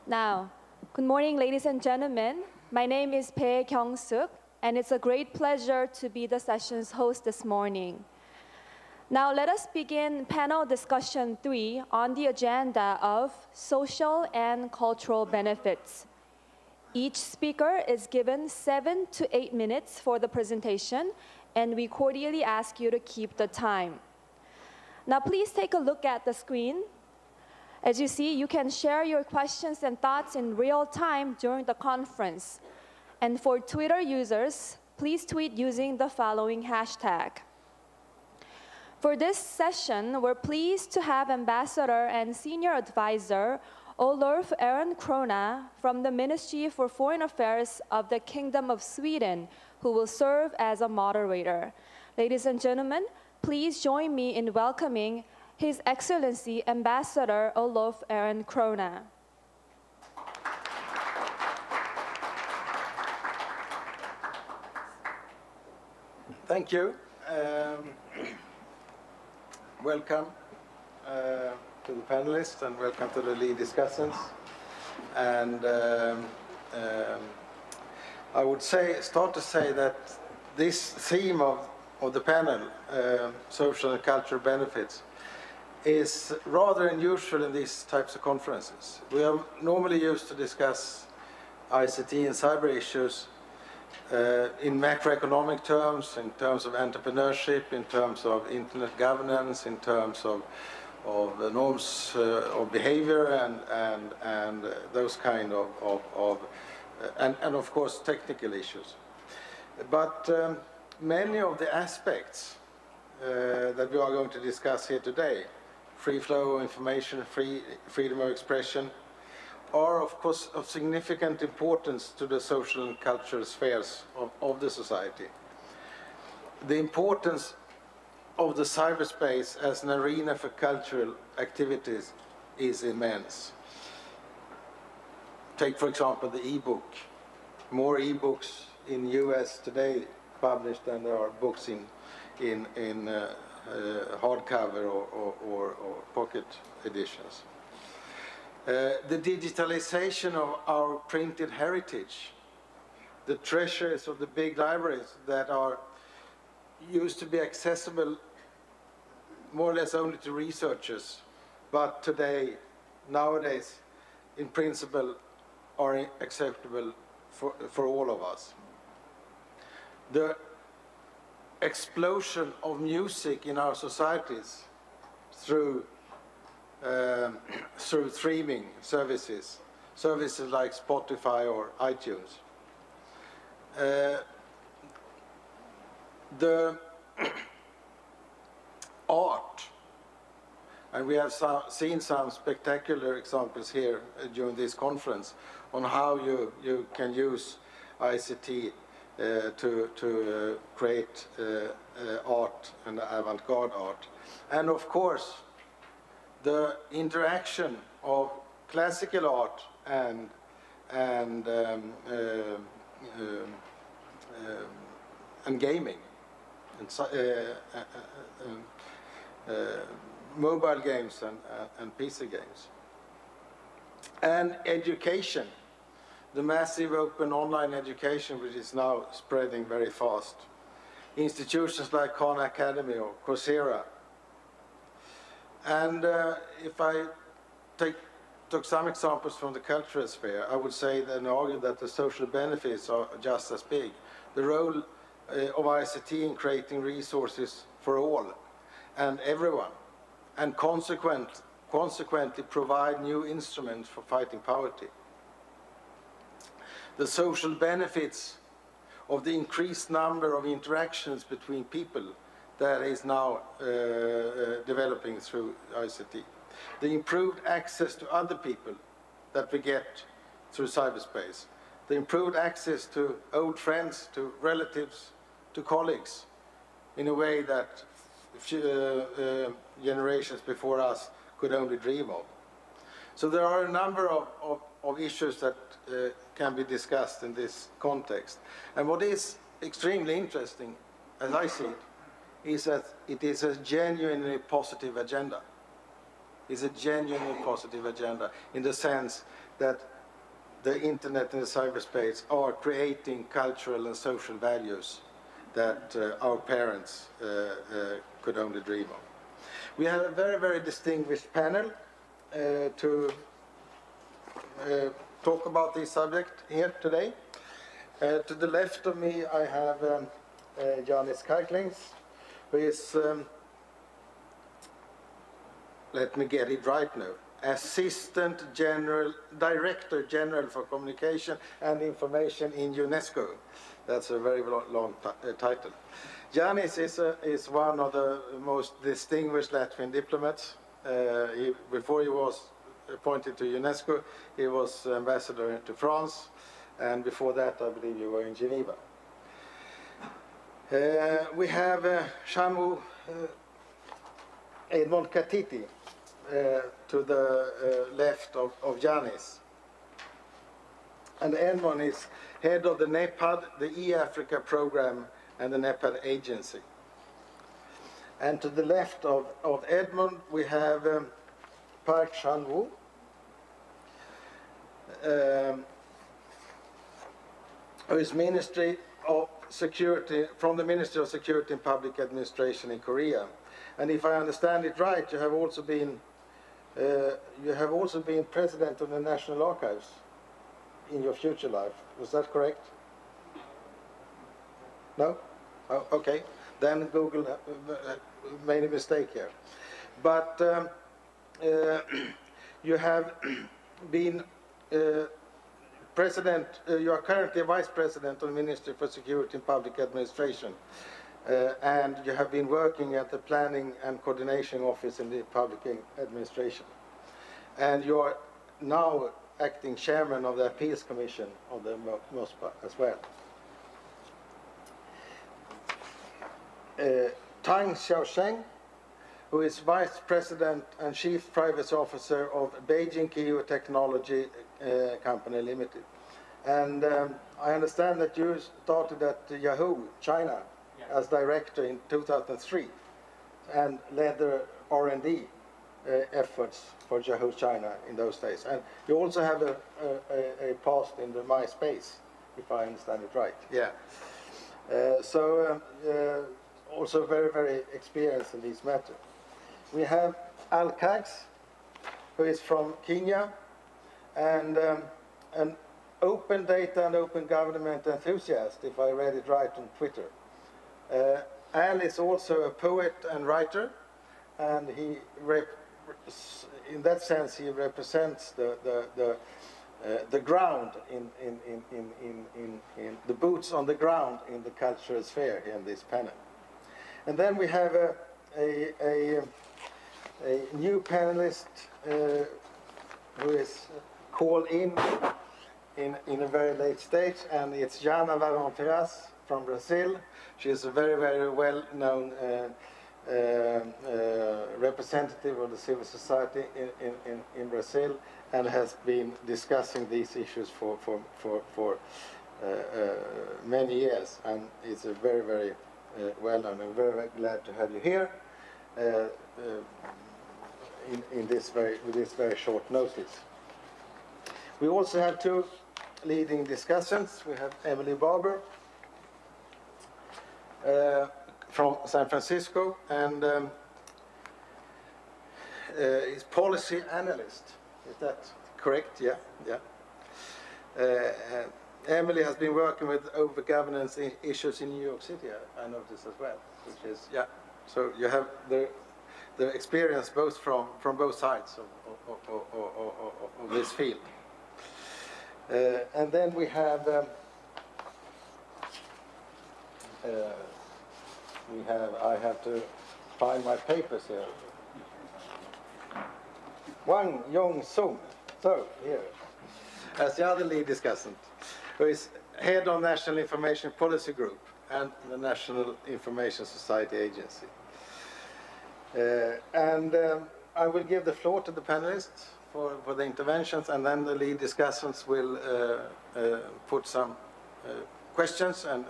Now, good morning, ladies and gentlemen. My name is Bae Kyung-suk, and it's a great pleasure to be the session's host this morning. Now, let us begin panel discussion 3 on the agenda of social and cultural benefits. Each speaker is given 7 to 8 minutes for the presentation, and we cordially ask you to keep the time. Now, please take a look at the screen. As you see, you can share your questions and thoughts in real time during the conference. And for Twitter users, please tweet using the following hashtag. For this session, we're pleased to have Ambassador and Senior Advisor Olof Ehrenkrona from the Ministry for Foreign Affairs of the Kingdom of Sweden, who will serve as a moderator. Ladies and gentlemen, please join me in welcoming His Excellency Ambassador Olof Ehrenkrona. Thank you. Welcome to the panelists and welcome to the lead discussants. And I would start to say that this theme of the panel, social and cultural benefits, is rather unusual in these types of conferences. We are normally used to discuss ICT and cyber issues in macroeconomic terms, in terms of entrepreneurship, in terms of internet governance, in terms of norms of behavior and those kind of and of course technical issues. But many of the aspects that we are going to discuss here today, free flow of information, freedom of expression, are of course of significant importance to the social and cultural spheres of the society. The importance of the cyberspace as an arena for cultural activities is immense. Take, for example, the e-book. More e-books in the US today published than there are books in hardcover or pocket editions. The digitalization of our printed heritage, the treasures of the big libraries that are used to be accessible more or less only to researchers, but nowadays, in principle, are acceptable for all of us. The explosion of music in our societies through streaming services like Spotify or iTunes. The art, and we have seen some spectacular examples here during this conference on how you can use ICT to create art and avant-garde art. And of course, the interaction of classical art and gaming, and mobile games and PC games. And education, the massive open online education which is now spreading very fast. Institutions like Khan Academy or Coursera. And if I took some examples from the cultural sphere, I would say and argue that the social benefits are just as big. The role of ICT in creating resources for all and everyone, and consequently provide new instruments for fighting poverty. The social benefits of the increased number of interactions between people that is now developing through ICT. The improved access to other people that we get through cyberspace. The improved access to old friends, to relatives, to colleagues, in a way that generations before us could only dream of. So there are a number of issues that can be discussed in this context. And what is extremely interesting, as I see it, is that it is a genuinely positive agenda. It's a genuinely positive agenda in the sense that the internet and the cyberspace are creating cultural and social values that our parents could only dream of. We have a very, very distinguished panel to talk about this subject here today. To the left of me, I have Janis Kajklings, who is, let me get it right now, Director General for Communication and Information in UNESCO. That's a very long title. Janis is one of the most distinguished Latvian diplomats. Before he was appointed to UNESCO, he was ambassador to France, and before that, I believe you were in Geneva. We have Shamu Edmond Katiti to the left of Janis. And Edmond is head of the NEPAD, the E-Africa program, and the NEPAD agency. And to the left of Edmond, we have Park Chan-woo, who is Ministry of Security, from the Ministry of Security and Public Administration in Korea. And if I understand it right, you have also been president of the National Archives in your future life. Was that correct? No? Oh, okay. Then Google made a mistake here. But you have been president, you are currently vice president of the Ministry for Security and Public Administration. And you have been working at the Planning and Coordination Office in the Public Administration. And you are now acting chairman of the Appeals Commission of the MOSPA as well. Tang Xiaosheng, who is vice president and chief private officer of Beijing Keo Technology Company Limited. And I understand that you started at Yahoo, China, as director in 2003 and led the R&D efforts for Yahoo China in those days. And you also have a past in the MySpace, if I understand it right. Yeah. Also very, very experienced in these matters. We have Al Kags, who is from Kenya, and an open data and open government enthusiast, if I read it right on Twitter. Al is also a poet and writer, and in that sense he represents the ground in the boots on the ground in the cultural sphere here in this panel. And then we have a new panelist who is called in a very late stage, and it's Jana Varon-Terras from Brazil. She is a very, very well-known representative of the civil society in Brazil, and has been discussing these issues for many years, and it's a very, very well-known. I'm very, very glad to have you here with this very short notice. We also have two leading discussants. We have Emily Barber from San Francisco, and is policy analyst. Is that correct? Yeah, yeah. Emily has been working with over governance issues in New York City, I noticed as well, which is, yeah. So you have the experience both from both sides of this field. And then we have I have to find my papers here. Wang Yong-sung, so here, as the other lead discussant, who is head of National Information Policy Group and the National Information Society Agency. I will give the floor to the panelists for the interventions, and then the lead discussants will put some questions, and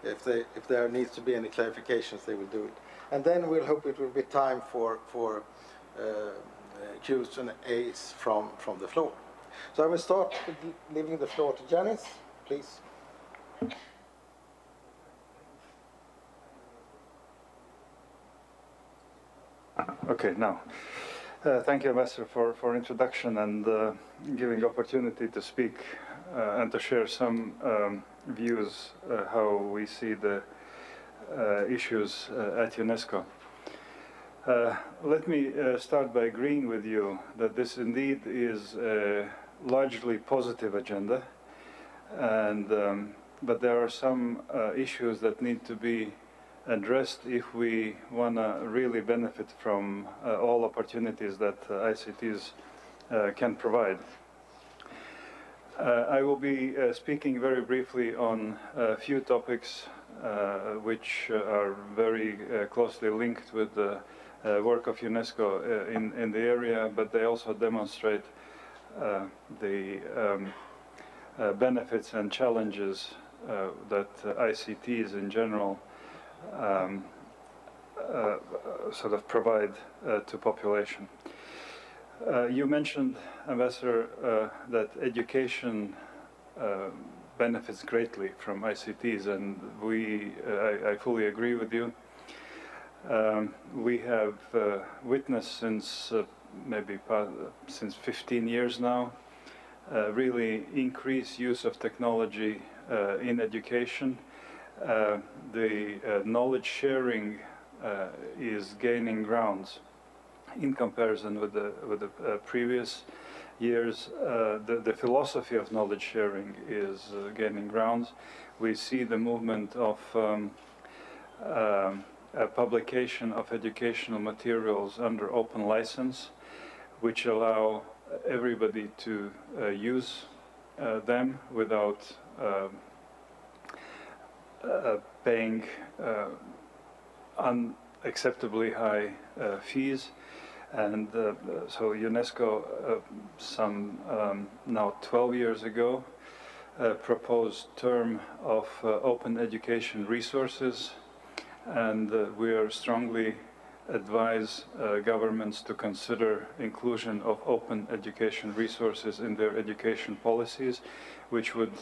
if there needs to be any clarifications, they will do it. And then we'll hope it will be time for Q's and A's from the floor. So I will start with leaving the floor to Janice, please. Okay, now, thank you, Ambassador, for introduction and giving opportunity to speak and to share some views how we see the issues at UNESCO. Let me start by agreeing with you that this indeed is a largely positive agenda, and but there are some issues that need to be addressed if we want to really benefit from all opportunities that ICTs can provide. I will be speaking very briefly on a few topics which are very closely linked with the work of UNESCO in the area, but they also demonstrate the benefits and challenges that ICTs in general sort of provide to population. You mentioned, Ambassador, that education benefits greatly from ICTs, and I fully agree with you. We have witnessed since since 15 years now really increased use of technology in education. The knowledge sharing is gaining grounds in comparison with the previous years. The philosophy of knowledge sharing is gaining grounds. We see the movement of publication of educational materials under open license, which allow everybody to use them without paying unacceptably high fees. And so UNESCO some now 12 years ago proposed term of open education resources, and we are strongly advise governments to consider inclusion of open education resources in their education policies, which would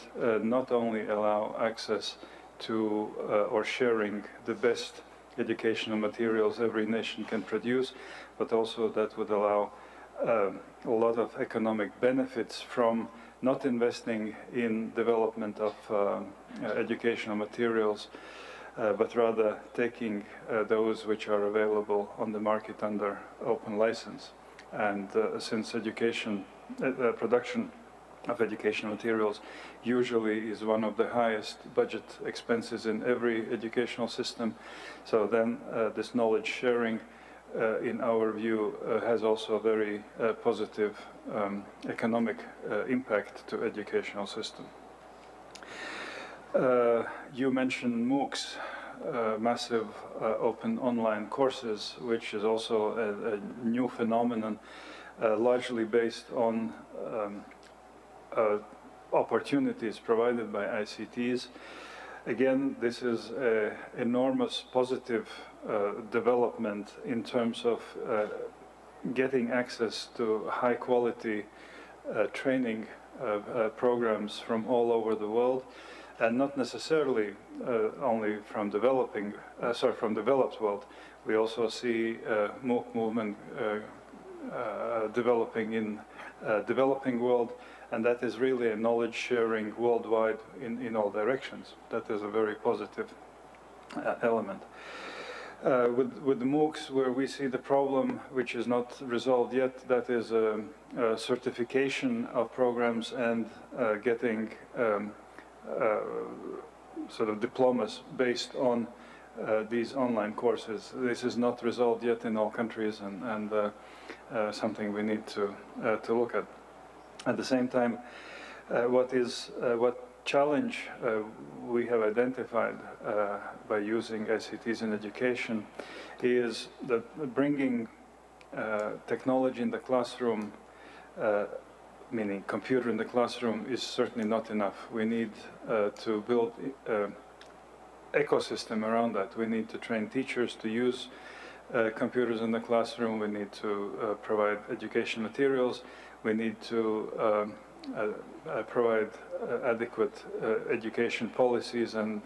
not only allow access to or sharing the best educational materials every nation can produce, but also that would allow a lot of economic benefits from not investing in development of educational materials, but rather taking those which are available on the market under open license. And since education, production of educational materials usually is one of the highest budget expenses in every educational system, so then this knowledge sharing, in our view, has also a very positive economic impact to educational system. You mentioned MOOCs, massive open online courses, which is also a new phenomenon, largely based on opportunities provided by ICTs. Again, this is an enormous positive development in terms of getting access to high quality training programs from all over the world, and not necessarily only from from developed world. We also see MOOC movement developing in developing world, and that is really a knowledge sharing worldwide in all directions. That is a very positive element. With the MOOCs, where we see the problem, which is not resolved yet, that is certification of programs and getting sort of diplomas based on these online courses. This is not resolved yet in all countries, and something we need to look at. At the same time, what challenge we have identified by using ICTs in education is that bringing technology in the classroom, meaning computer in the classroom, is certainly not enough. We need to build ecosystem around that. We need to train teachers to use computers in the classroom, we need to provide education materials, we need to provide adequate education policies and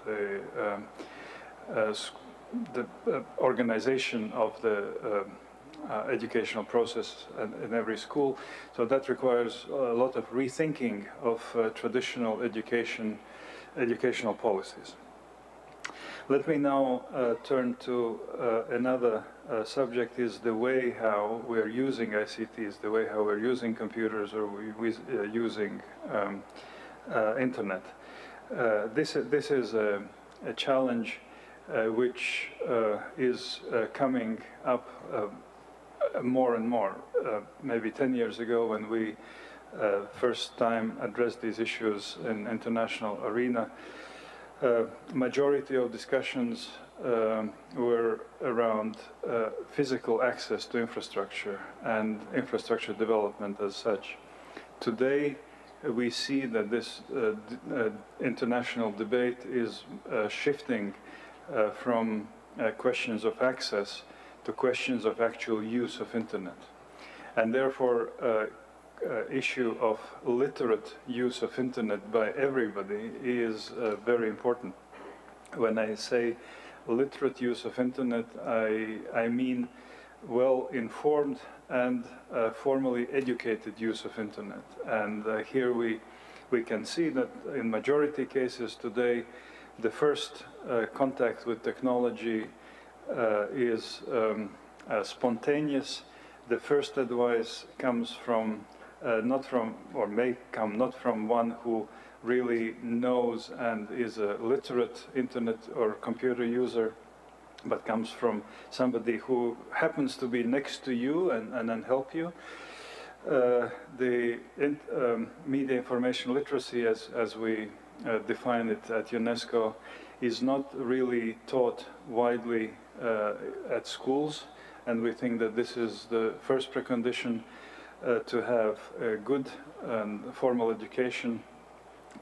the organization of the educational process in every school. So that requires a lot of rethinking of traditional educational policies. Let me now turn to another subject, is the way how we're using ICTs, the way how we're using computers or using internet. This is a challenge which is coming up more and more. Maybe 10 years ago, when we first time addressed these issues in international arena, majority of discussions were around physical access to infrastructure and infrastructure development as such. Today, we see that this international debate is shifting from questions of access to questions of actual use of internet. And therefore, issue of literate use of internet by everybody is very important. When I say literate use of internet, I mean well-informed and formally educated use of internet. And here we can see that in majority cases today, the first contact with technology is spontaneous. The first advice comes from may come not from one who really knows and is a literate internet or computer user, but comes from somebody who happens to be next to you and then help you. Media information literacy, as we define it at UNESCO, is not really taught widely at schools, and we think that this is the first precondition to have a good and formal education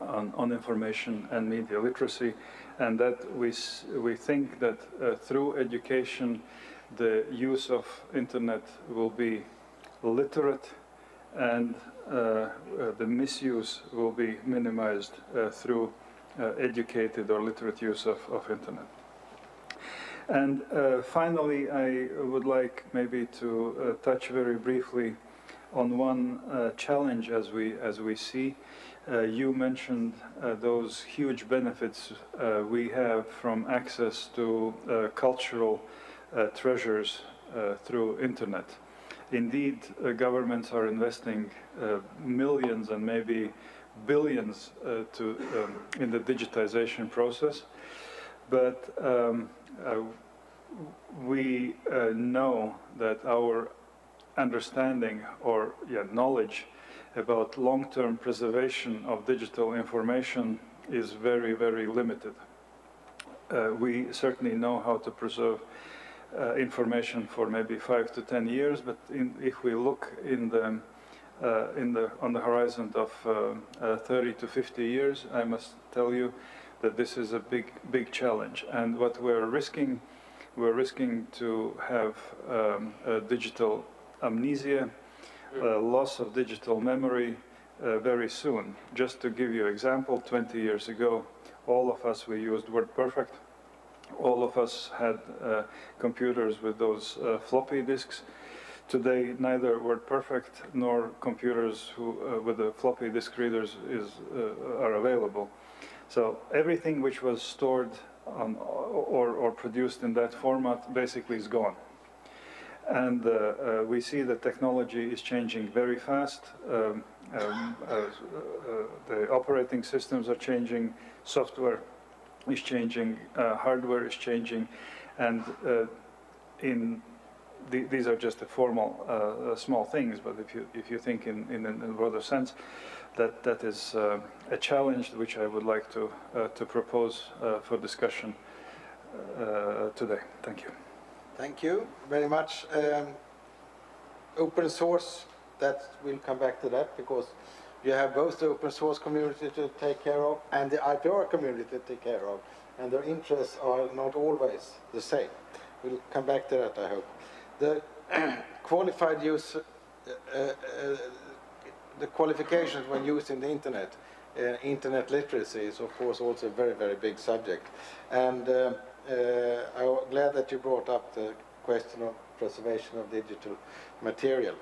on information and media literacy, and that we think that through education the use of internet will be literate and the misuse will be minimized through educated or literate use of internet. And finally, I would like maybe to touch very briefly on one challenge as we see. You mentioned those huge benefits we have from access to cultural treasures through internet. Indeed, governments are investing millions and maybe billions in the digitization process, but we know that our understanding or knowledge about long-term preservation of digital information is very, very limited. We certainly know how to preserve information for maybe 5 to 10 years, but if we look on the horizon of 30 to 50 years, I must tell you that this is a big challenge. And what we're risking to have digital amnesia, loss of digital memory very soon. Just to give you an example, 20 years ago, all of us, we used WordPerfect. All of us had computers with those floppy disks. Today, neither WordPerfect nor computers with the floppy disk readers are available. So everything which was stored on, or produced in that format basically is gone. And we see that technology is changing very fast. The operating systems are changing, software is changing, hardware is changing, and these are just the formal small things. But if you think in a broader sense, that is a challenge which I would like to propose for discussion today. Thank you. Thank you very much. Open source, that we'll come back to that, because you have both the open source community to take care of and the IPR community to take care of, and their interests are not always the same. we'll come back to that, I hope. The qualified use, the qualifications when using the internet, internet literacy is of course also a very, very big subject. And I'm glad that you brought up the question of preservation of digital material,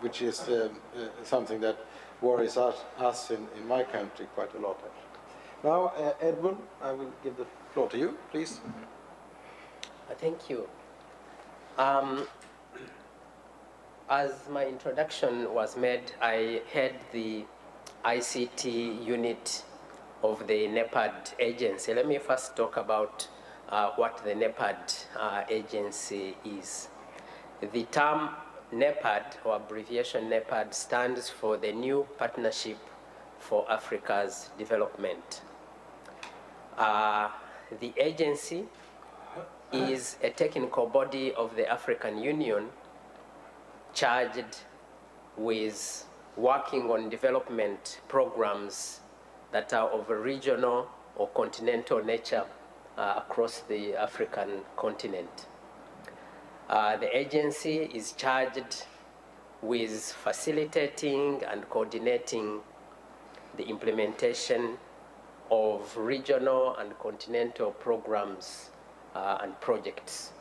which is something that worries us in my country quite a lot, actually. Now, Edwin, I will give the floor to you, please. Thank you. As my introduction was made, I head the ICT unit of the NEPAD agency. Let me first talk about what the NEPAD agency is. The term NEPAD, or abbreviation NEPAD, stands for the New Partnership for Africa's Development. The agency is a technical body of the African Union charged with working on development programs that are of a regional or continental nature across the African continent. The agency is charged with facilitating and coordinating the implementation of regional and continental programs and projects.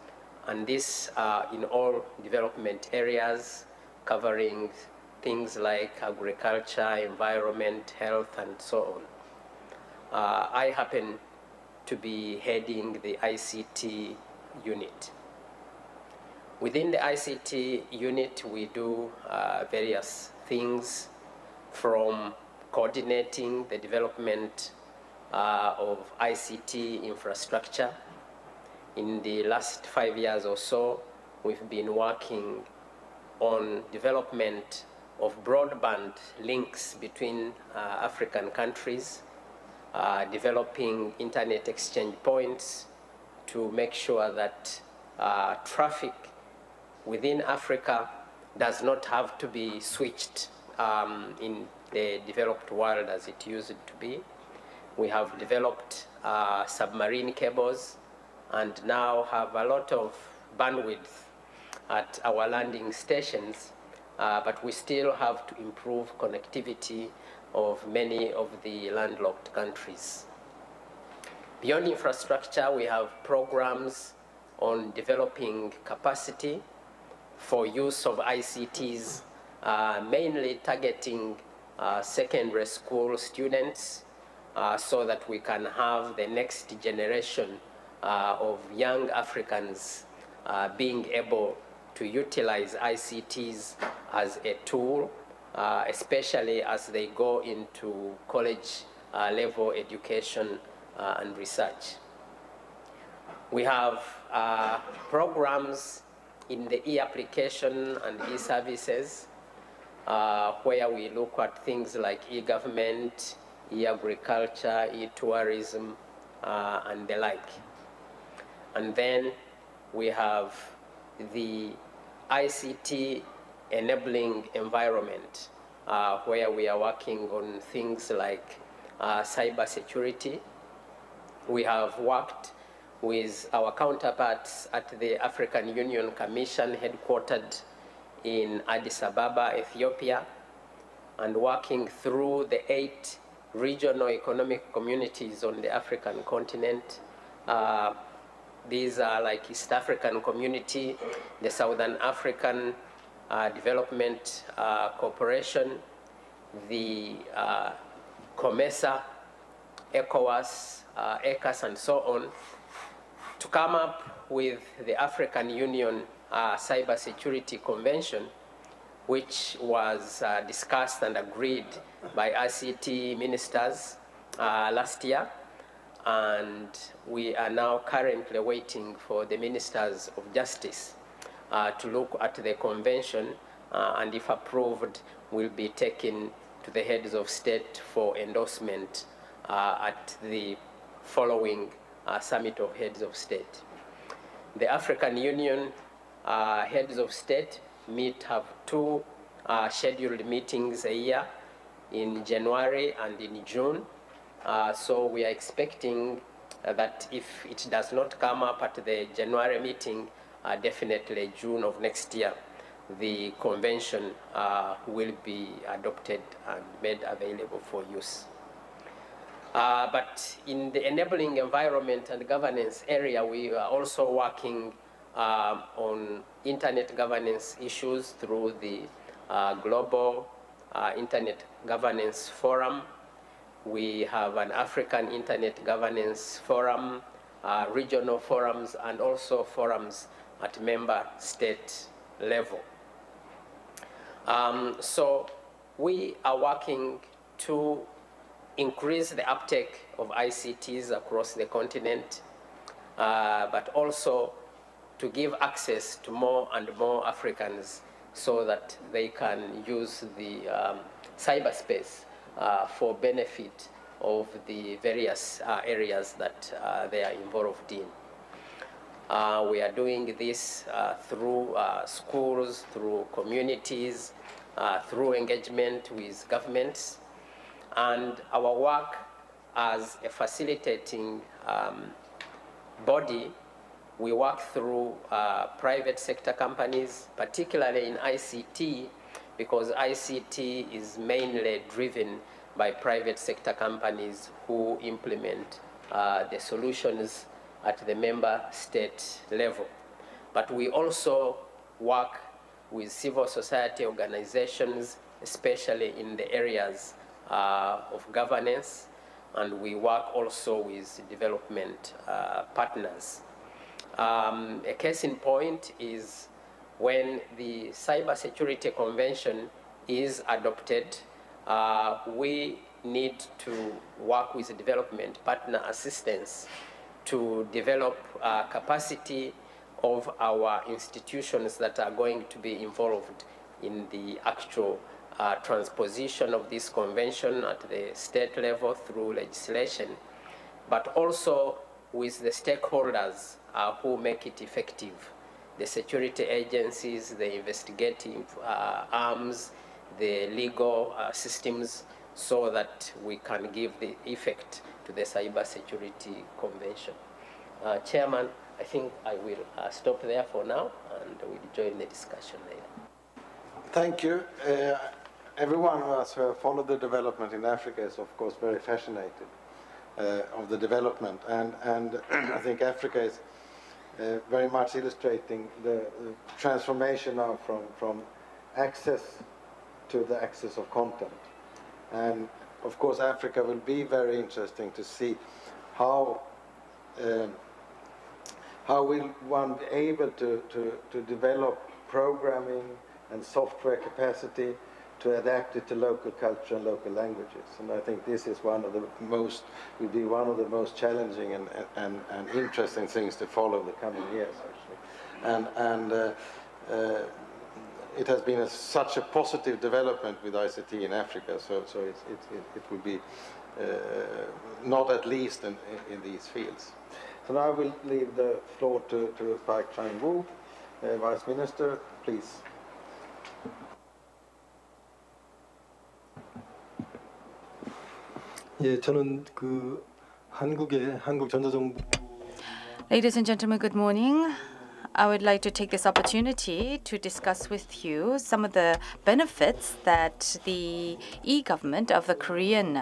And this in all development areas, covering things like agriculture, environment, health, and so on. I happen to be heading the ICT unit. Within the ICT unit, we do various things, from coordinating the development of ICT infrastructure. In the last 5 years or so, we've been working on development of broadband links between African countries, developing internet exchange points to make sure that traffic within Africa does not have to be switched in the developed world as it used to be. We have developed submarine cables and now have a lot of bandwidth at our landing stations, but we still have to improve connectivity of many of the landlocked countries. Beyond infrastructure, we have programs on developing capacity for use of ICTs, mainly targeting secondary school students, so that we can have the next generation of young Africans being able to utilize ICTs as a tool, especially as they go into college level education and research. We have programs in the e-application and e-services where we look at things like e-government, e-agriculture, e-tourism, and the like. And then we have the ICT enabling environment, where we are working on things like cybersecurity. We have worked with our counterparts at the African Union Commission headquartered in Addis Ababa, Ethiopia, and working through the 8 regional economic communities on the African continent. These are like East African Community, the Southern African Development Corporation, the COMESA, ECOWAS, ECAS, and so on, to come up with the African Union Cybersecurity Convention, which was discussed and agreed by ICT ministers last year. And we are now currently waiting for the Ministers of Justice to look at the convention, and if approved, will be taken to the heads of state for endorsement at the following Summit of Heads of State. The African Union heads of state have 2 scheduled meetings a year, in January and in June. So we are expecting that if it does not come up at the January meeting, definitely June of next year, the convention will be adopted and made available for use. But in the enabling environment and governance area, we are also working on internet governance issues through the Global Internet Governance Forum. We have an African Internet Governance Forum, regional forums, and also forums at member state level. So we are working to increase the uptake of ICTs across the continent, but also to give access to more and more Africans so that they can use the cyberspace for benefit of the various areas that they are involved in. We are doing this through schools, through communities, through engagement with governments, and our work as a facilitating body, we work through private sector companies, particularly in ICT, because ICT is mainly driven by private sector companies who implement the solutions at the member state level. But we also work with civil society organizations, especially in the areas of governance, and we work also with development partners. A case in point is when the Cybersecurity Convention is adopted, we need to work with development partner assistance to develop capacity of our institutions that are going to be involved in the actual transposition of this convention at the state level through legislation, but also with the stakeholders who make it effective, the security agencies, the investigative arms, the legal systems, so that we can give the effect to the Cybersecurity Convention. Chairman, I think I will stop there for now, and we'll join the discussion later. Thank you. Everyone who has followed the development in Africa is, of course, very fascinated of the development, and I think Africa is very much illustrating the transformation now from access to the access of content. And of course, Africa will be very interesting to see how will one be able to develop programming and software capacity to adapt it to local culture and local languages. And I think this is will be one of the most challenging and interesting things to follow the coming years, actually. And it has been such a positive development with ICT in Africa, so it will be not at least in these fields. So now I will leave the floor to Park Chang-woo, Vice Minister, please. 예, 저는 한국 전자정부. Ladies and gentlemen, good morning. I would like to take this opportunity to discuss with you some of the benefits that the e-government of the Korean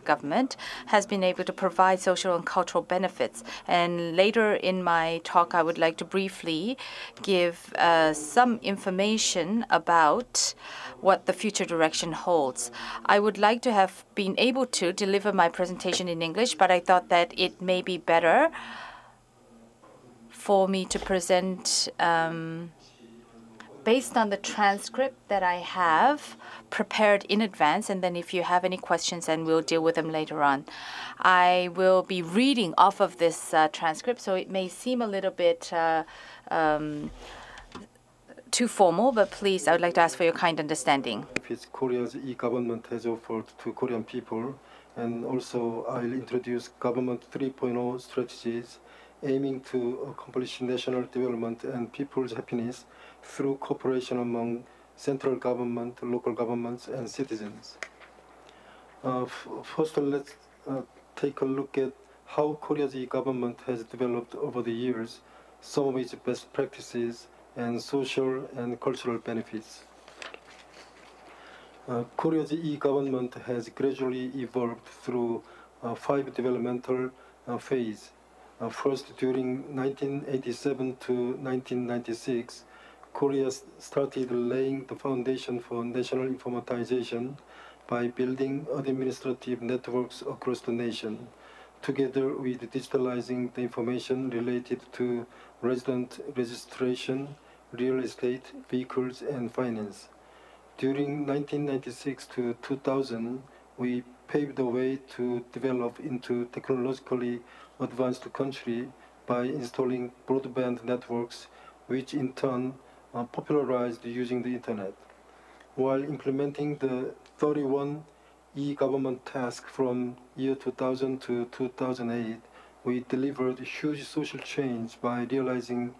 government has been able to provide social and cultural benefits. And later in my talk, I would like to briefly give some information about what the future direction holds. I would like to have been able to deliver my presentation in English, but I thought that it may be better for me to present based on the transcript that I have prepared in advance, and then if you have any questions, then we'll deal with them later on. I will be reading off of this transcript, so it may seem a little bit too formal, but please, I would like to ask for your kind understanding. It's Korea's e-government has offered to Korean people, and also I'll introduce Government 3.0 strategies aiming to accomplish national development and people's happiness through cooperation among central government, local governments, and citizens. First, let's take a look at how Korea's e-government has developed over the years, some of its best practices, and social and cultural benefits. Korea's e-government has gradually evolved through 5 developmental phases. First, during 1987 to 1996, Korea started laying the foundation for national informatization by building administrative networks across the nation, together with digitalizing the information related to resident registration, real estate, vehicles, and finance. During 1996 to 2000, we paved the way to develop into technologically advanced country by installing broadband networks, which in turn popularized using the internet. While implementing the 31 e-government task from year 2000 to 2008, we delivered huge social change by realizing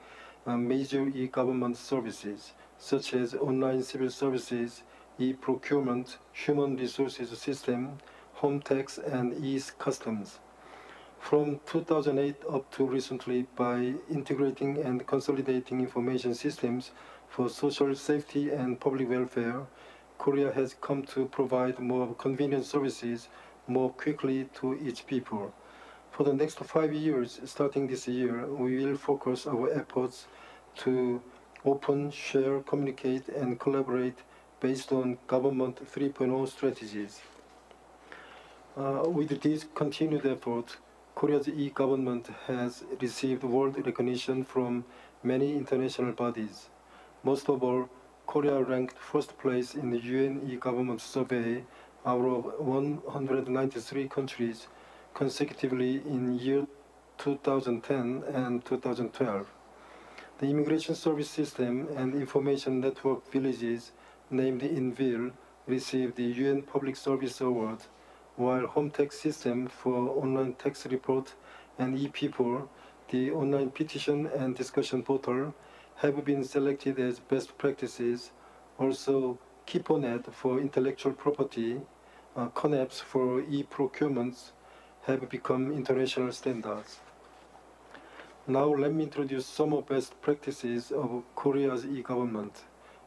major e-government services, such as online civil services, e-procurement, human resources system, home tax, and e-customs. From 2008 up to recently, by integrating and consolidating information systems for social safety and public welfare, Korea has come to provide more convenient services more quickly to each people. For the next 5 years, starting this year, we will focus our efforts to open, share, communicate, and collaborate based on Government 3.0 strategies. With this continued effort, Korea's e-government has received world recognition from many international bodies. Most of all, Korea ranked first place in the UN e-government survey out of 193 countries consecutively in year 2010 and 2012. The Immigration Service System and Information Network Villages, named INVIL, received the UN Public Service Award, while Home Tax System for online tax report and e-people, the online petition and discussion portal, have been selected as best practices. Also, KIPONET for intellectual property, CONEPS for e-procurements have become international standards. Now let me introduce some of best practices of Korea's e-government.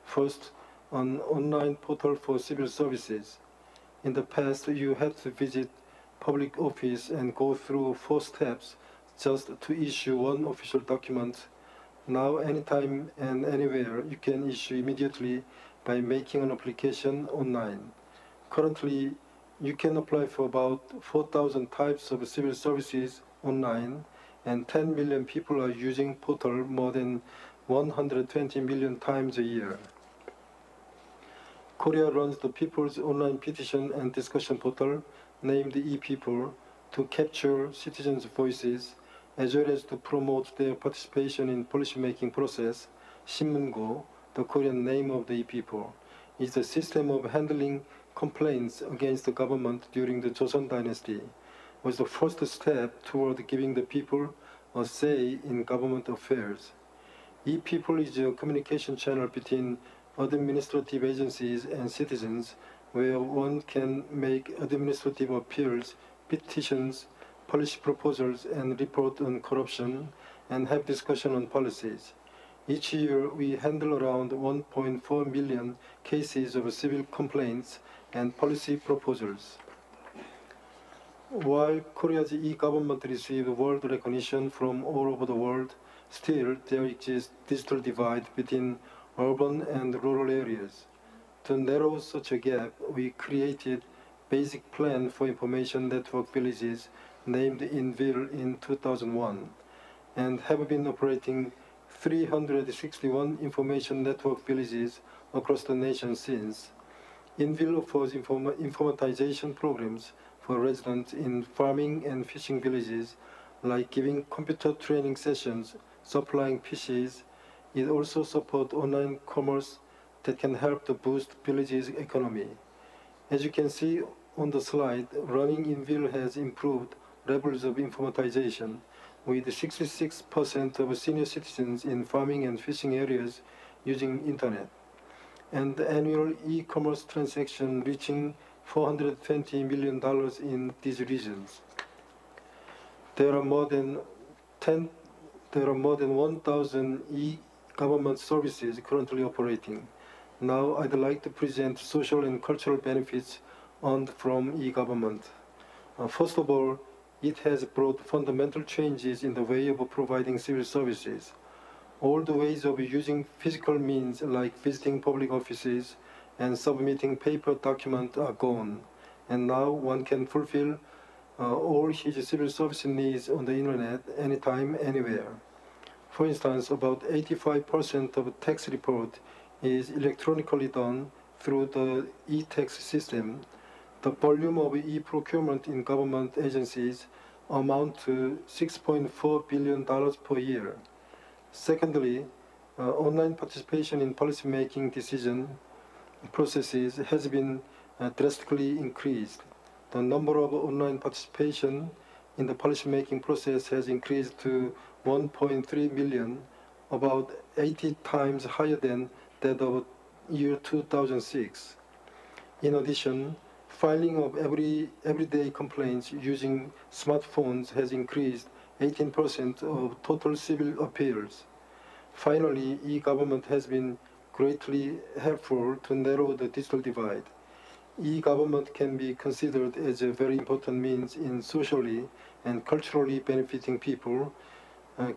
First, an online portal for civil services. In the past, you had to visit public office and go through 4 steps just to issue one official document. Now, anytime and anywhere, you can issue immediately by making an application online. Currently, you can apply for about 4,000 types of civil services online, and 10 million people are using portal more than 120 million times a year. Korea runs the People's Online Petition and Discussion Portal, named e-People, to capture citizens' voices, as well as to promote their participation in policymaking process. 신문고, the Korean name of the e-People, is a system of handling complaints against the government during the Joseon dynasty, was the first step toward giving the people a say in government affairs. E-People is a communication channel between administrative agencies and citizens, where one can make administrative appeals, petitions, policy proposals, and report on corruption, and have discussion on policies. Each year, we handle around 1.4 million cases of civil complaints and policy proposals. While Korea's e-government received world recognition from all over the world, still there exists digital divide between urban and rural areas. To narrow such a gap, we created Basic Plan for Information Network Villages, named INVIL, in 2001, and have been operating 361 information network villages across the nation since. INVIL offers informatization programs for residents in farming and fishing villages, like giving computer training sessions, supplying PCs. It also supports online commerce that can help to boost villages' economy. As you can see on the slide, running INVIL has improved levels of informatization, with 66% of senior citizens in farming and fishing areas using internet, and the annual e-commerce transaction reaching $420 million in these regions. There are more than 1,000 e-government services currently operating. Now I'd like to present social and cultural benefits earned from e-government. First of all, it has brought fundamental changes in the way of providing civil services. All the ways of using physical means like visiting public offices and submitting paper documents are gone, and now one can fulfill all his civil service needs on the internet anytime, anywhere. For instance, about 85% of tax report is electronically done through the e-tax system. The volume of e-procurement in government agencies amount to $6.4 billion per year. Secondly, online participation in policymaking decision processes has been drastically increased. The number of online participation in the policymaking process has increased to 1.3 million, about 80 times higher than that of year 2006. In addition, filing of everyday complaints using smartphones has increased 18% of total civil appeals. Finally, e-government has been greatly helpful to narrow the digital divide. E-government can be considered as a very important means in socially and culturally benefiting people,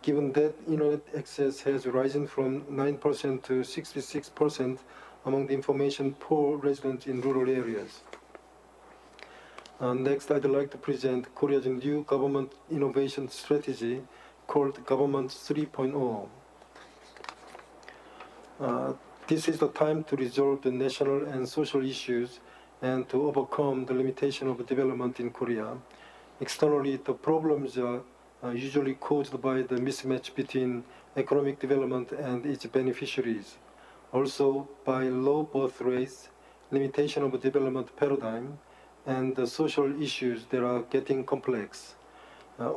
given that internet access has risen from 9% to 66% among the information poor residents in rural areas. Next, I'd like to present Korea's new government innovation strategy called Government 3.0. This is the time to resolve the national and social issues and to overcome the limitation of development in Korea. Externally, the problems are usually caused by the mismatch between economic development and its beneficiaries. Also, by low birth rates, limitation of development paradigm, and the social issues that are getting complex.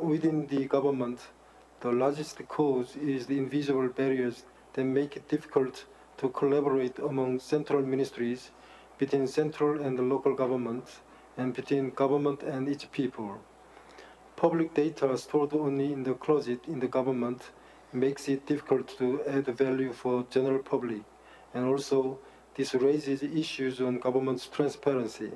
Within the government, the largest cause is the invisible barriers that make it difficult to collaborate among central ministries, between central and the local governments, and between government and its people. Public data stored only in the closet in the government makes it difficult to add value for general public, and also this raises issues on government's transparency.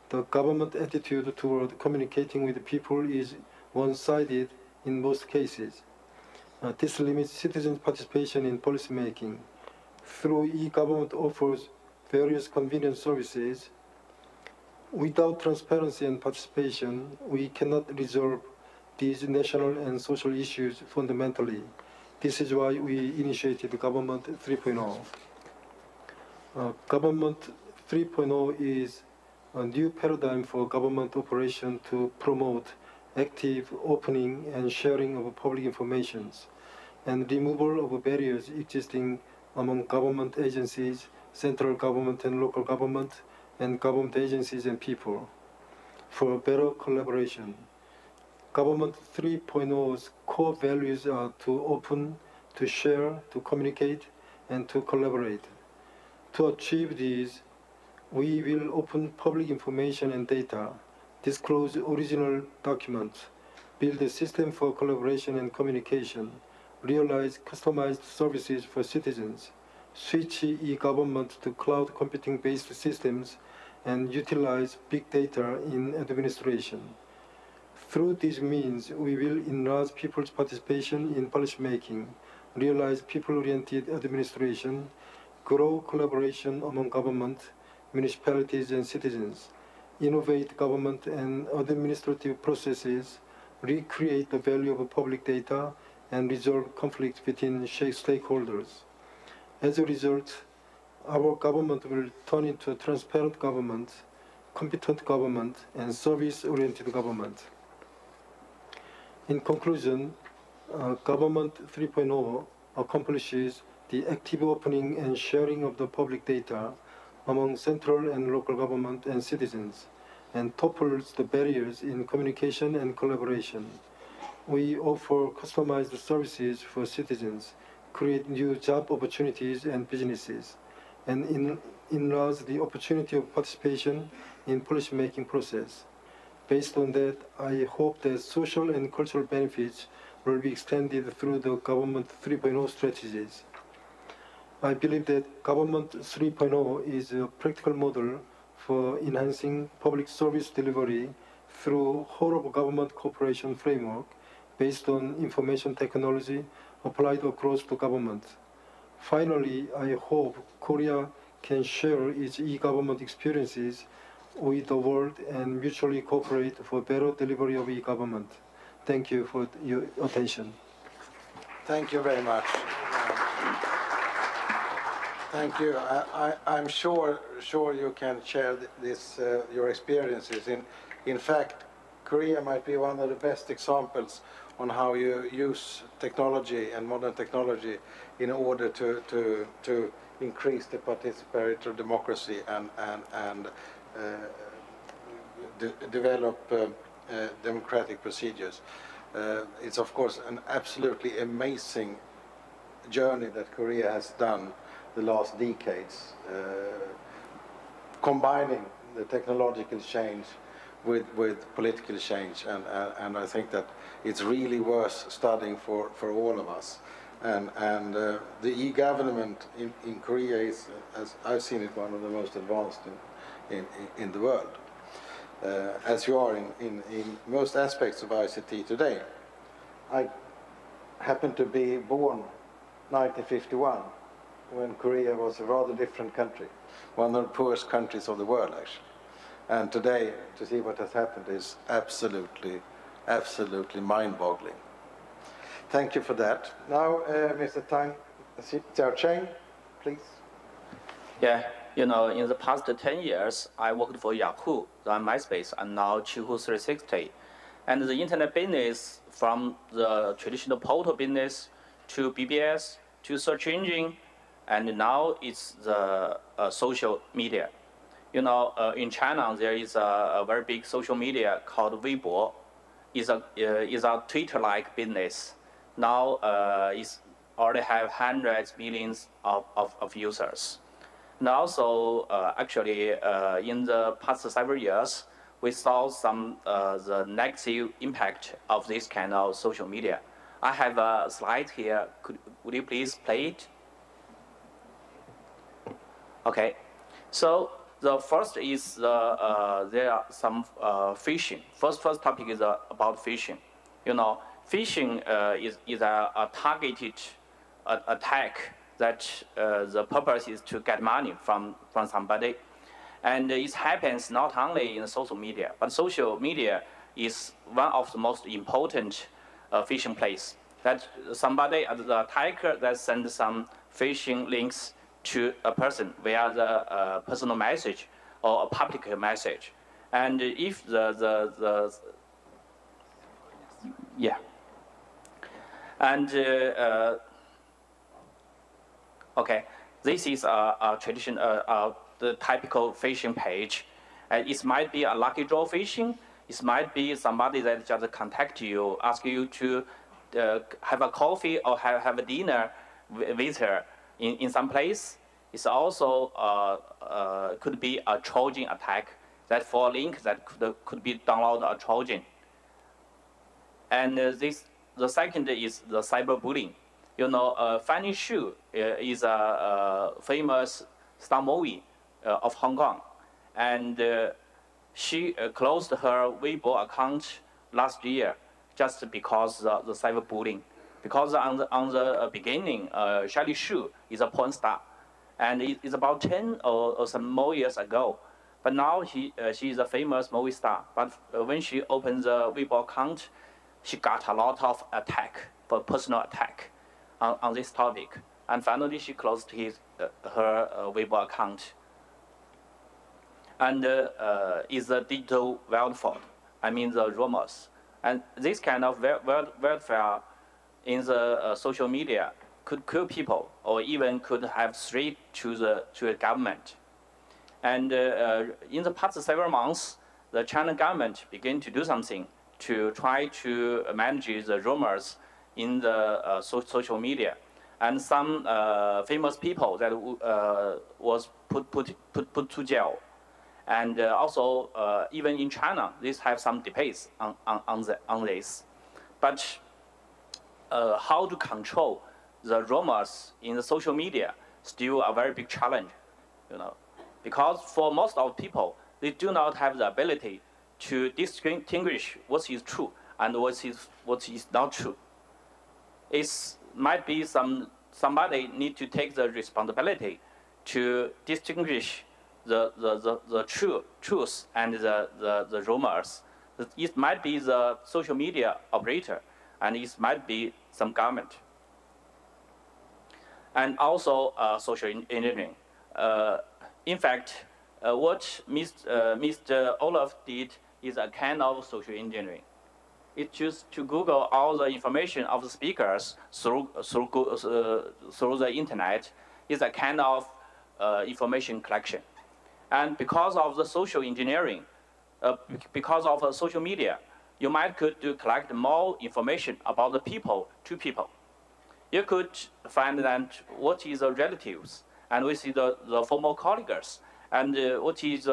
The government attitude toward communicating with people is one-sided in most cases. This limits citizens' participation in policymaking. Through e-government offers various convenient services, without transparency and participation, we cannot resolve these national and social issues fundamentally. This is why we initiated Government 3.0. Government 3.0 is a new paradigm for government operation to promote active opening and sharing of public information and removal of barriers existing among government agencies, central government and local government, and government agencies and people for better collaboration. Government 3.0's core values are to open, to share, to communicate, and to collaborate. To achieve these, we will open public information and data, disclose original documents, build a system for collaboration and communication, realize customized services for citizens, switch e-government to cloud computing-based systems, and utilize big data in administration. Through these means, we will enlarge people's participation in policymaking, realize people-oriented administration, grow collaboration among government, municipalities, and citizens, innovate government and administrative processes, recreate the value of public data, and resolve conflicts between stakeholders. As a result, our government will turn into a transparent government, competent government, and service-oriented government. In conclusion, Government 3.0 accomplishes the active opening and sharing of the public data among central and local government and citizens, and topples the barriers in communication and collaboration. We offer customized services for citizens, create new job opportunities and businesses, and enlarge the opportunity of participation in policymaking process. Based on that, I hope that social and cultural benefits will be extended through the Government 3.0 strategies. I believe that Government 3.0 is a practical model for enhancing public service delivery through whole-of-government cooperation framework based on information technology applied across the government. Finally, I hope Korea can share its e-government experiences with the world and mutually cooperate for better delivery of e-government. Thank you for your attention. Thank you very much. Thank you. I'm sure you can share this your experiences. In fact, Korea might be one of the best examples on how you use technology and modern technology in order to increase the participatory democracy and develop democratic procedures. It's of course an absolutely amazing journey that Korea has done the last decades, combining the technological change with political change, and I think that it's really worth studying for all of us. And the e-government in Korea is, as I've seen it, one of the most advanced in the world, as you are in most aspects of ICT today. I happened to be born 1951, when Korea was a rather different country, one of the poorest countries of the world, actually. And today, to see what has happened is absolutely mind-boggling. Thank you for that. Now, Mr. Tang Xiaocheng, please. Yeah, you know, in the past 10 years, I worked for Yahoo, then MySpace, and now Qihoo 360. And the internet business, from the traditional portal business to BBS to search engine, and now it's the social media. You know, in China, there is a very big social media called Weibo. It's a Twitter-like business. Now it's already have hundreds, millions of users. And also, actually, in the past several years, we saw some the negative impact of this kind of social media. I have a slide here. Would you please play it? Okay, so the first is there are some phishing. First topic is about phishing. You know, phishing is a targeted attack that the purpose is to get money from somebody, and it happens not only in social media, but social media is one of the most important phishing place. That somebody, the attacker, that sends some phishing links to a person via the personal message or a public message, and if yeah, and okay, this is a tradition, the typical phishing page, and it might be a lucky draw phishing. It might be somebody that just contact you, ask you to have a coffee or have a dinner with her in some place. It's also could be a Trojan attack, that for a link that could be download a Trojan. And the second is the cyberbullying. You know, Fanny Xu is a famous star movie of Hong Kong, and she closed her Weibo account last year just because of the cyberbullying. Because on the beginning, Shelley Xu is a porn star, and it's about 10 or some more years ago. But now she is a famous movie star. But when she opened the Weibo account, she got a lot of attack, for personal attack, on this topic. And finally, she closed her Weibo account. And is the digital welfare, I mean the rumors. And this kind of welfare in the social media could kill people, or even could have threat to the government. And in the past several months, the China government began to do something to try to manage the rumors in the social media. And some famous people that was put to jail. And also, even in China, this have some debates on this. But how to control the rumors in the social media still a very big challenge, because for most of people, they do not have the ability to distinguish what is true and what is not true. It might be somebody need to take the responsibility to distinguish the truth and the rumors. It might be the social media operator, and it might be some government. And also social engineering. In fact, what Mr. Olaf did is a kind of social engineering. It just to Google all the information of the speakers through the internet is a kind of information collection. And because of the social engineering, because of social media, you might could collect more information about the people to people. You could find that what is the relatives, and we see the former colleagues, and what is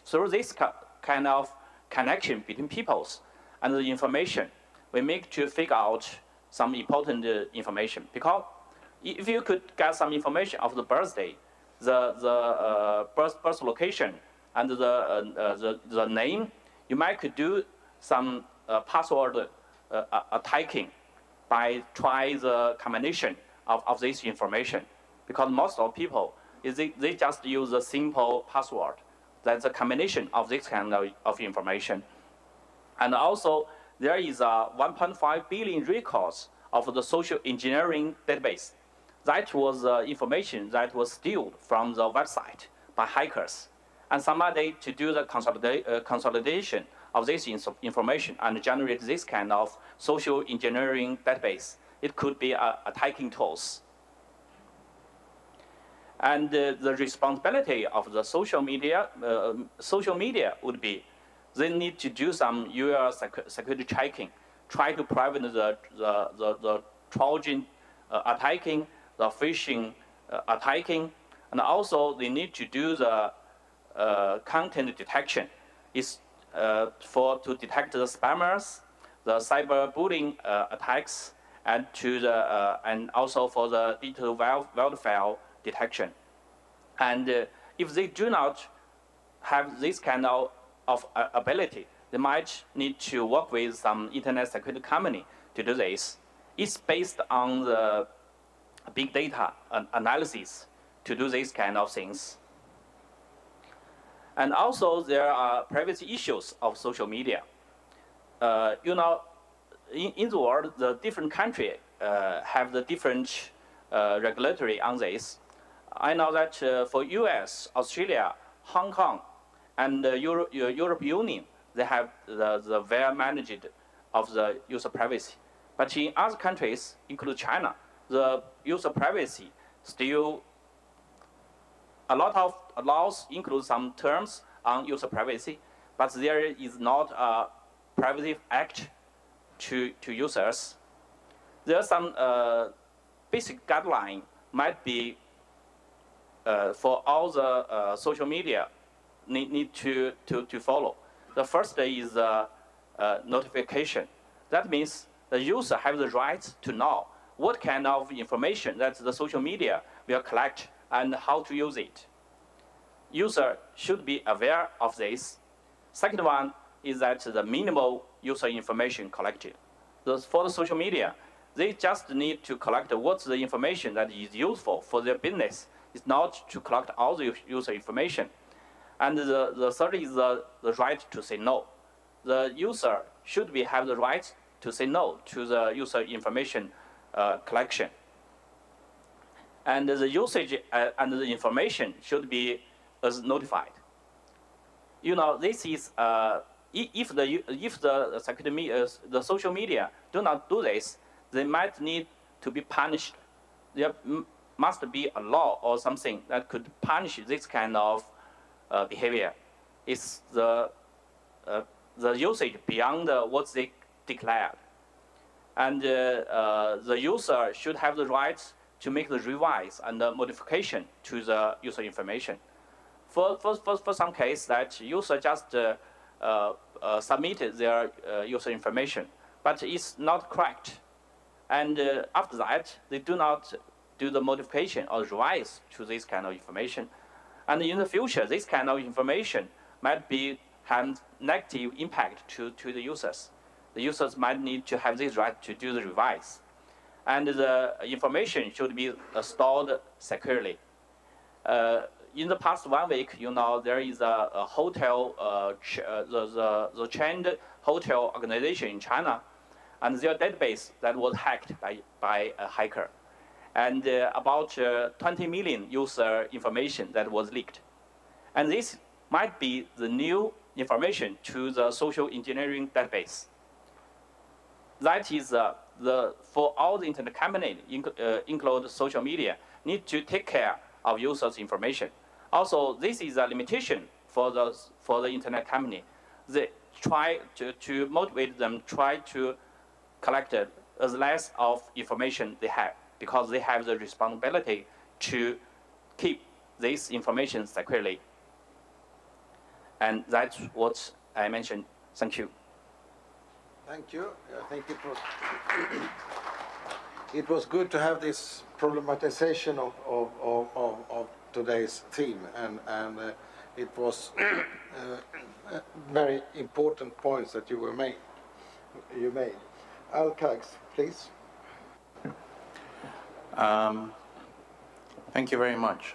through this kind of connection between peoples and the information, we make to figure out some important information. Because if you could get some information of the birthday, the birth location, and the name, you might could do some password attacking by try the combination of this information. Because most of people, they just use a simple password. That's a combination of this kind of information. And also, there is a 1.5 billion records of the social engineering database. That was information that was stolen from the website by hackers. And somebody to do the consolidation of this information and generate this kind of social engineering database. It could be attacking tools. And the responsibility of the social media would be they need to do some URL security checking, try to prevent the Trojan attacking, the phishing attacking, and also they need to do the content detection. Is to detect the spammers, the cyberbullying attacks, and and also for the digital welfare detection. And if they do not have this kind of ability, they might need to work with some internet security company to do this. It's based on the big data analysis to do these kind of things. And also, there are privacy issues of social media. In the world, the different countries have the different regulatory on this. I know that for US, Australia, Hong Kong, and the European Union, they have the well managed of the user privacy. But in other countries, including China, the user privacy still, a lot of laws include some terms on user privacy, but there is not a privacy act to users. There are some basic guideline might be for all the social media need to follow. The first is notification. That means the user has the right to know what kind of information that the social media will collect and how to use it. User should be aware of this. Second one is that the minimal user information collected. For the social media, they just need to collect what's the information that is useful for their business. It's not to collect all the user information. And the third is the right to say no. The user should have the right to say no to the user information collection. And the usage and the information should be as notified. This is if the social media do not do this, they might need to be punished. There must be a law or something that could punish this kind of behavior. It's the usage beyond what they declared. And the user should have the right to make the revise and the modification to the user information. for some case that user just submitted their user information, but it's not correct. And after that, they do not do the modification or revise to this kind of information. And in the future, this kind of information might be have negative impact to the users. The users might need to have this right to do the revise. And the information should be stored securely. In the past 1 week, there is a hotel, the chained hotel organization in China, and their database that was hacked by a hacker. And about 20 million user information that was leaked. And this might be the new information to the social engineering database. That is for all the internet companies, include social media, need to take care of users' information. Also, this is a limitation for the internet company. They try to motivate them, try to collect as less of information they have, because they have the responsibility to keep this information securely. And that's what I mentioned. Thank you. Thank you. I think it was good to have this problematization of today's theme, and it was very important points that you made. Coex, please. Thank you very much.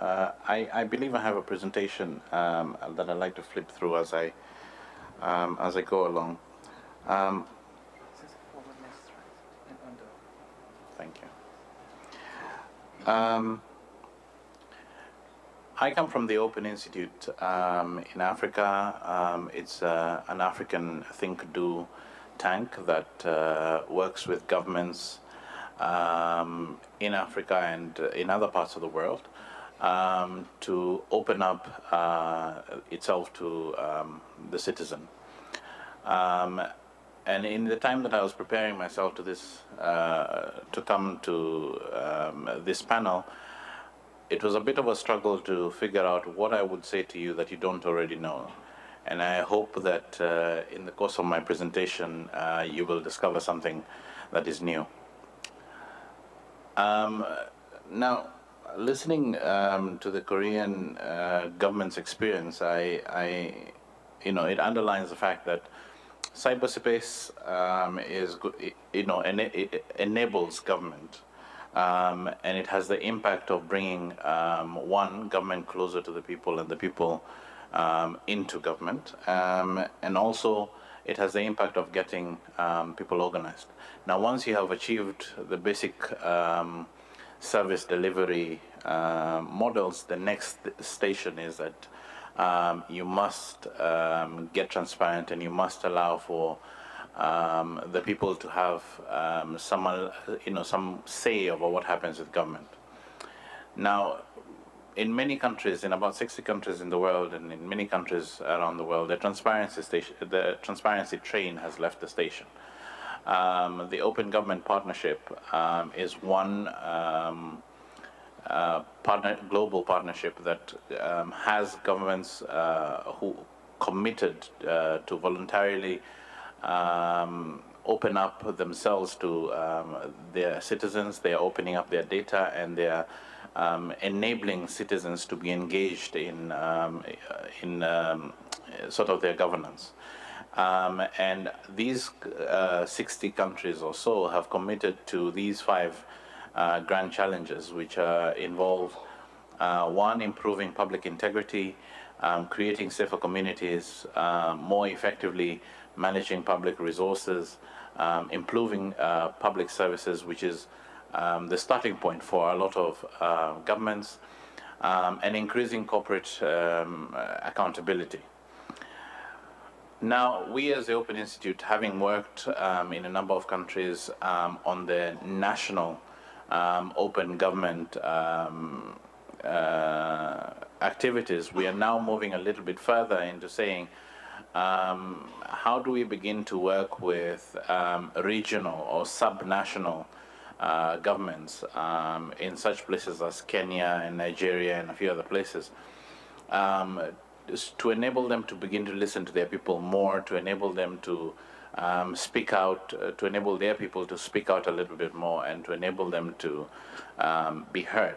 I believe I have a presentation that I'd like to flip through as I go along. Thank you. I come from the Open Institute in Africa. It's an African think-do tank that works with governments in Africa and in other parts of the world to open up itself to the citizen. And in the time that I was preparing myself to this, to come to this panel, it was a bit of a struggle to figure out what I would say to you that you don't already know. And I hope that in the course of my presentation, you will discover something that is new. Now, listening to the Korean government's experience, it underlines the fact that cyberspace it enables government, and it has the impact of bringing one, government closer to the people and the people into government, and also it has the impact of getting people organized. Now, once you have achieved the basic service delivery models, the next station is that you must get transparent, and you must allow for the people to have some say over what happens with government. Now, in many countries, in about 60 countries in the world, and in many countries around the world, the transparency train has left the station. The Open Government Partnership is one global partnership that has governments who committed to voluntarily open up themselves to their citizens. They are opening up their data, and they are enabling citizens to be engaged in sort of their governance. And these 60 countries or so have committed to these 5 grand challenges, which involve one, improving public integrity, creating safer communities, more effectively managing public resources, improving public services, which is the starting point for a lot of governments, and increasing corporate accountability. Now, we as the Open Institute, having worked in a number of countries on the national open government activities, we are now moving a little bit further into saying, how do we begin to work with regional or subnational governments in such places as Kenya and Nigeria and a few other places, to enable them to begin to listen to their people more, to enable them to speak out, to enable their people to speak out a little bit more, and to enable them to be heard.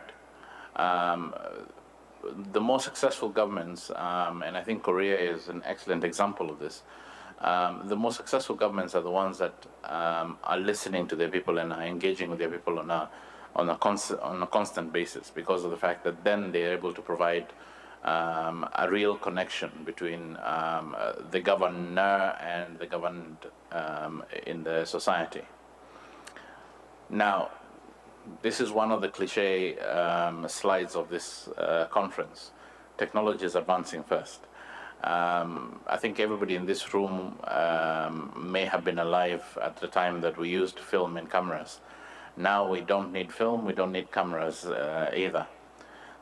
The more successful governments, and I think Korea is an excellent example of this, the more successful governments are the ones that are listening to their people and are engaging with their people on a constant basis, because of the fact that then they're able to provide a real connection between the governor and the governed in the society. Now, this is one of the cliche slides of this conference. Technology is advancing first. I think everybody in this room may have been alive at the time that we used film and cameras. Now we don't need film, we don't need cameras either.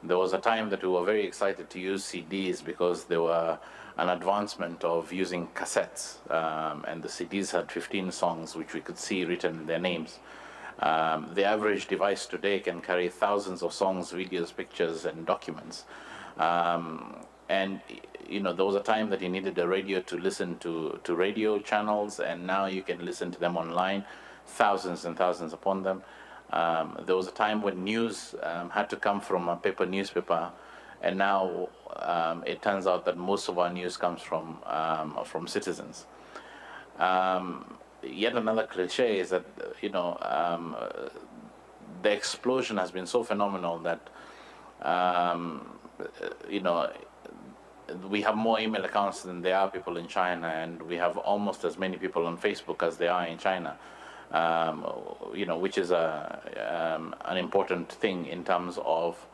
There was a time that we were very excited to use CDs because they were an advancement of using cassettes, and the CDs had 15 songs which we could see written in their names. The average device today can carry thousands of songs, videos, pictures, and documents. And you know, there was a time that you needed a radio to listen to radio channels, and now you can listen to them online, thousands and thousands upon them. There was a time when news had to come from a paper newspaper, and now it turns out that most of our news comes from citizens. Yet another cliche is that, you know, the explosion has been so phenomenal that, you know, we have more email accounts than there are people in China, and we have almost as many people on Facebook as there are in China. You know, which is an important thing in terms of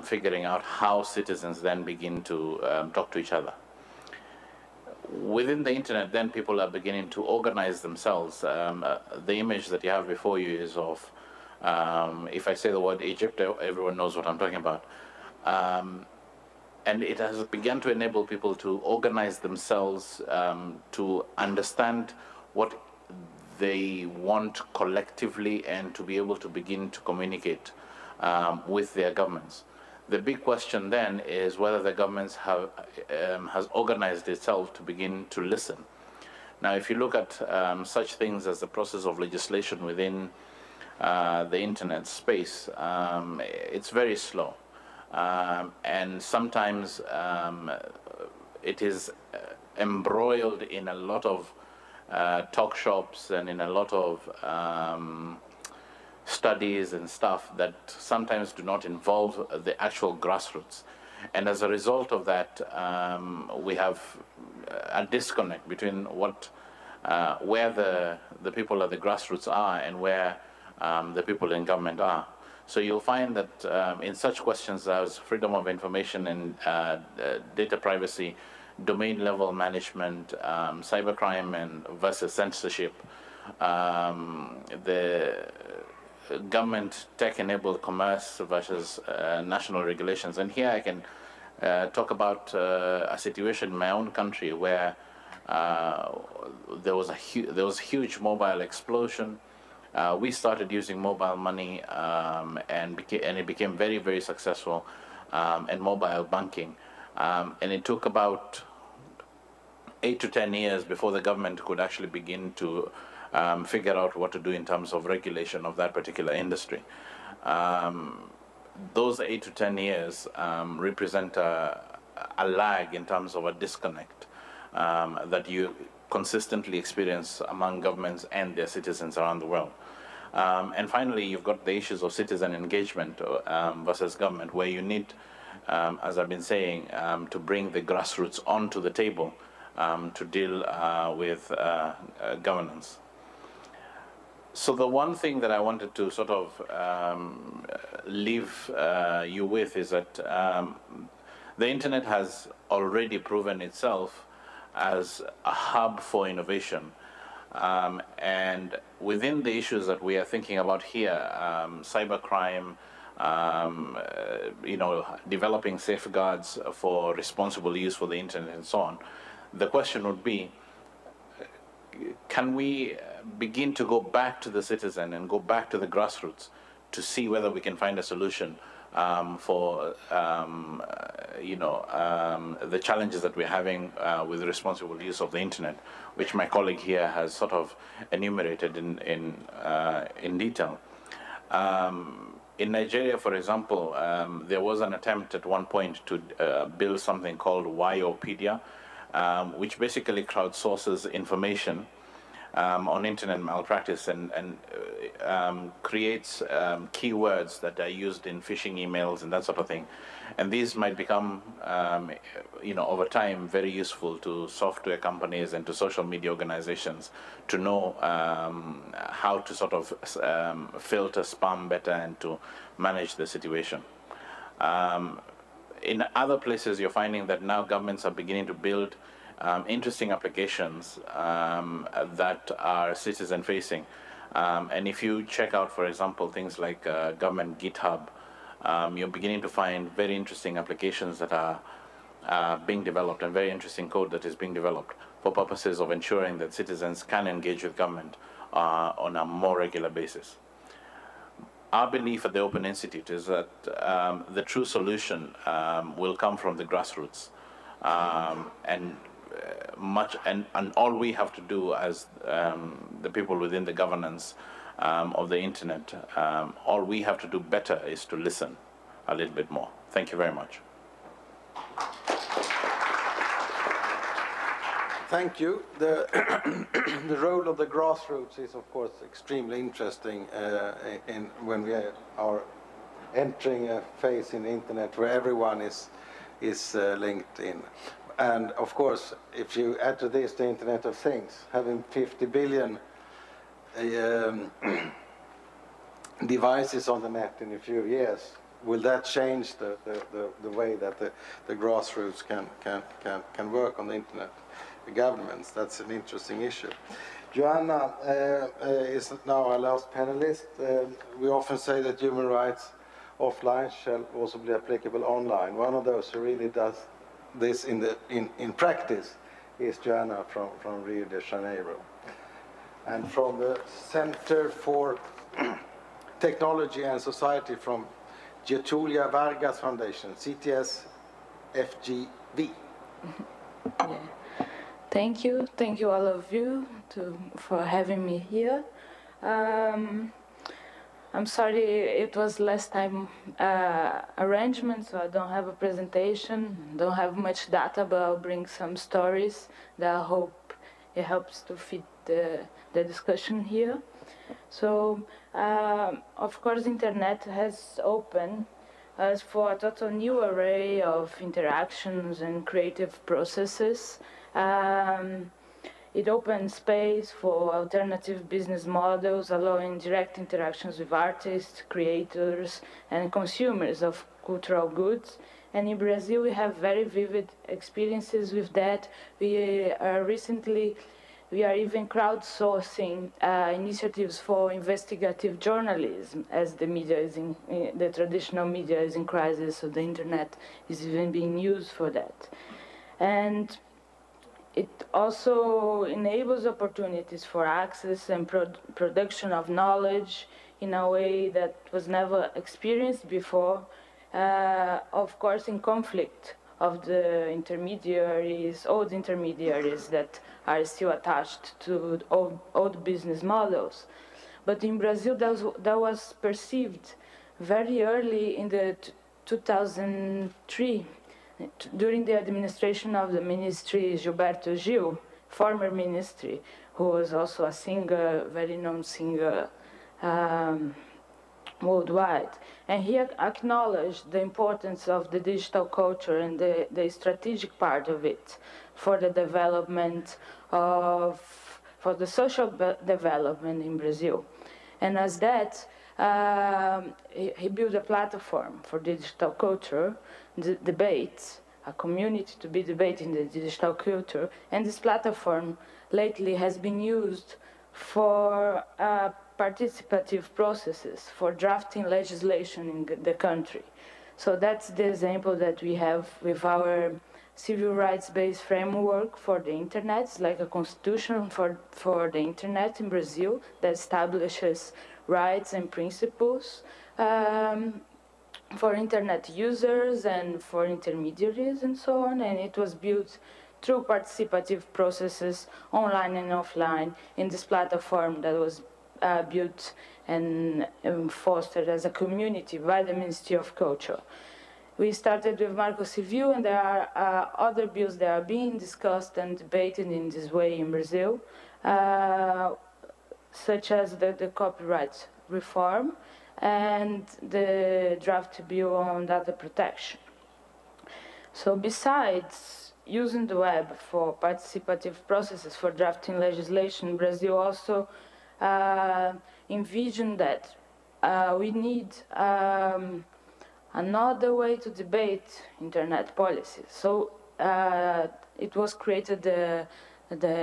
figuring out how citizens then begin to talk to each other. Within the internet, then people are beginning to organize themselves. The image that you have before you is of, if I say the word Egypt, everyone knows what I'm talking about. And it has begun to enable people to organize themselves, to understand what they want collectively, and to be able to begin to communicate with their governments. The big question then is whether the governments has organized itself to begin to listen. Now, if you look at such things as the process of legislation within the internet space, it's very slow. And sometimes it is embroiled in a lot of talk shops and in a lot of studies and stuff that sometimes do not involve the actual grassroots. And as a result of that, we have a disconnect between what, where the people at the grassroots are and where the people in government are. So you'll find that in such questions as freedom of information and data privacy, domain level management, cybercrime and versus censorship, the government tech-enabled commerce versus national regulations. And here I can talk about a situation in my own country where there was a huge mobile explosion. We started using mobile money, and it became very, very successful, and mobile banking. And it took about 8 to 10 years before the government could actually begin to figure out what to do in terms of regulation of that particular industry. Those 8 to 10 years represent a lag in terms of a disconnect that you consistently experience among governments and their citizens around the world. And finally, you've got the issues of citizen engagement versus government, where you need, as I've been saying, to bring the grassroots onto the table to deal with governance. So the one thing that I wanted to sort of leave you with is that the internet has already proven itself as a hub for innovation. And within the issues that we are thinking about here, cybercrime, you know, developing safeguards for responsible use for the internet and so on, the question would be, can we begin to go back to the citizen and go back to the grassroots to see whether we can find a solution for the challenges that we're having with responsible use of the internet, which my colleague here has sort of enumerated in detail. In Nigeria, for example, there was an attempt at one point to build something called Yopedia, which basically crowdsources information on internet malpractice and creates keywords that are used in phishing emails and that sort of thing. And these might become, over time, very useful to software companies and to social media organizations to know how to sort of filter spam better and to manage the situation. In other places, you're finding that now governments are beginning to build interesting applications that are citizen-facing. And if you check out, for example, things like government GitHub, you're beginning to find very interesting applications that are being developed and very interesting code that is being developed for purposes of ensuring that citizens can engage with government on a more regular basis. Our belief at the Open Institute is that the true solution will come from the grassroots. And all we have to do as the people within the governance of the internet, all we have to do better is to listen a little bit more. Thank you very much. Thank you. The role of the grassroots is, of course, extremely interesting when we are entering a phase in the internet where everyone is linked in. And of course, if you add to this the Internet of Things, having 50 billion devices on the net in a few years, will that change the way that the grassroots can work on the internet? The governments, that's an interesting issue. Joanna is now our last panelist. We often say that human rights offline shall also be applicable online. One of those who really does this in practice is Joanna from Rio de Janeiro. And from the Center for Technology and Society from Getúlio Vargas Foundation, CTS FGV. Yeah. Thank you all of you for having me here. I'm sorry it was last time arrangement, so I don't have a presentation, don't have much data, but I'll bring some stories that I hope it helps to fit the discussion here. So, of course, internet has opened us for a total new array of interactions and creative processes. It opens space for alternative business models, allowing direct interactions with artists, creators, and consumers of cultural goods. And in Brazil, we have very vivid experiences with that. We are even crowdsourcing initiatives for investigative journalism, as the media the traditional media is in crisis, so the internet is even being used for that. And it also enables opportunities for access and production of knowledge in a way that was never experienced before, of course in conflict of the intermediaries, old intermediaries that are still attached to old business models. But in Brazil, that was perceived very early in the 2003, during the administration of the ministry Gilberto Gil, former ministry, who was also a singer, very known singer worldwide. And he acknowledged the importance of the digital culture and the strategic part of it for the development for the social development in Brazil. And as that, he built a platform for digital culture, debates, a community to be debating the digital culture. And this platform lately has been used for participative processes, for drafting legislation in the country. So that's the example that we have with our civil rights-based framework for the internet. It's like a constitution for the internet in Brazil that establishes rights and principles for internet users and for intermediaries and so on. And it was built through participative processes online and offline in this platform that was built and fostered as a community by the Ministry of Culture. We started with Marco Civil, and there are other bills that are being discussed and debated in this way in Brazil, such as the copyright reform and the draft bill on data protection. So besides using the web for participative processes for drafting legislation, Brazil also envisioned that we need another way to debate internet policies. So it was created the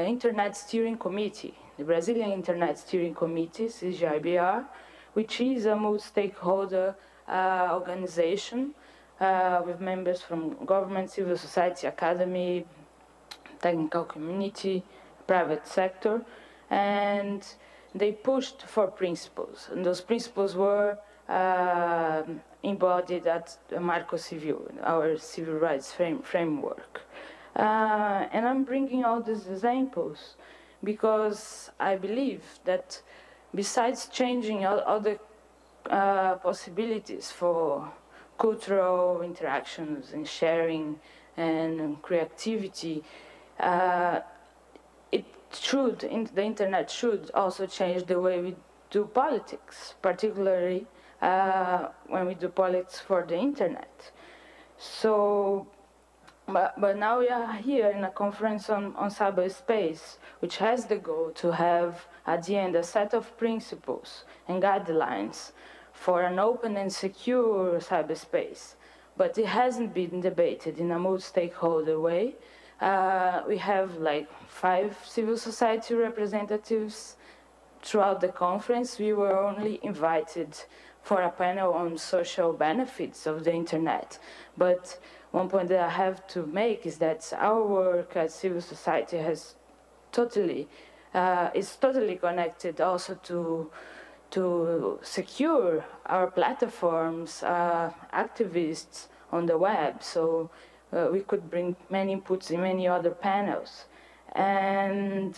Internet Steering Committee, the Brazilian Internet Steering Committee, CGIBR, which is a multi-stakeholder organization with members from government, civil society, academy, technical community, private sector, and they pushed for principles, and those principles were embodied at Marco Civil, our civil rights framework. And I'm bringing all these examples because I believe that besides changing all the possibilities for cultural interactions and sharing and creativity, the internet should also change the way we do politics, particularly when we do politics for the internet. So, but now we are here in a conference on cyberspace, which has the goal to have at the end a set of principles and guidelines for an open and secure cyberspace. But it hasn't been debated in a multi-stakeholder way. We have like 5 civil society representatives throughout the conference. We were only invited for a panel on social benefits of the internet. But one point that I have to make is that our work as civil society is totally connected also to secure our platforms, activists on the web. So we could bring many inputs in many other panels. And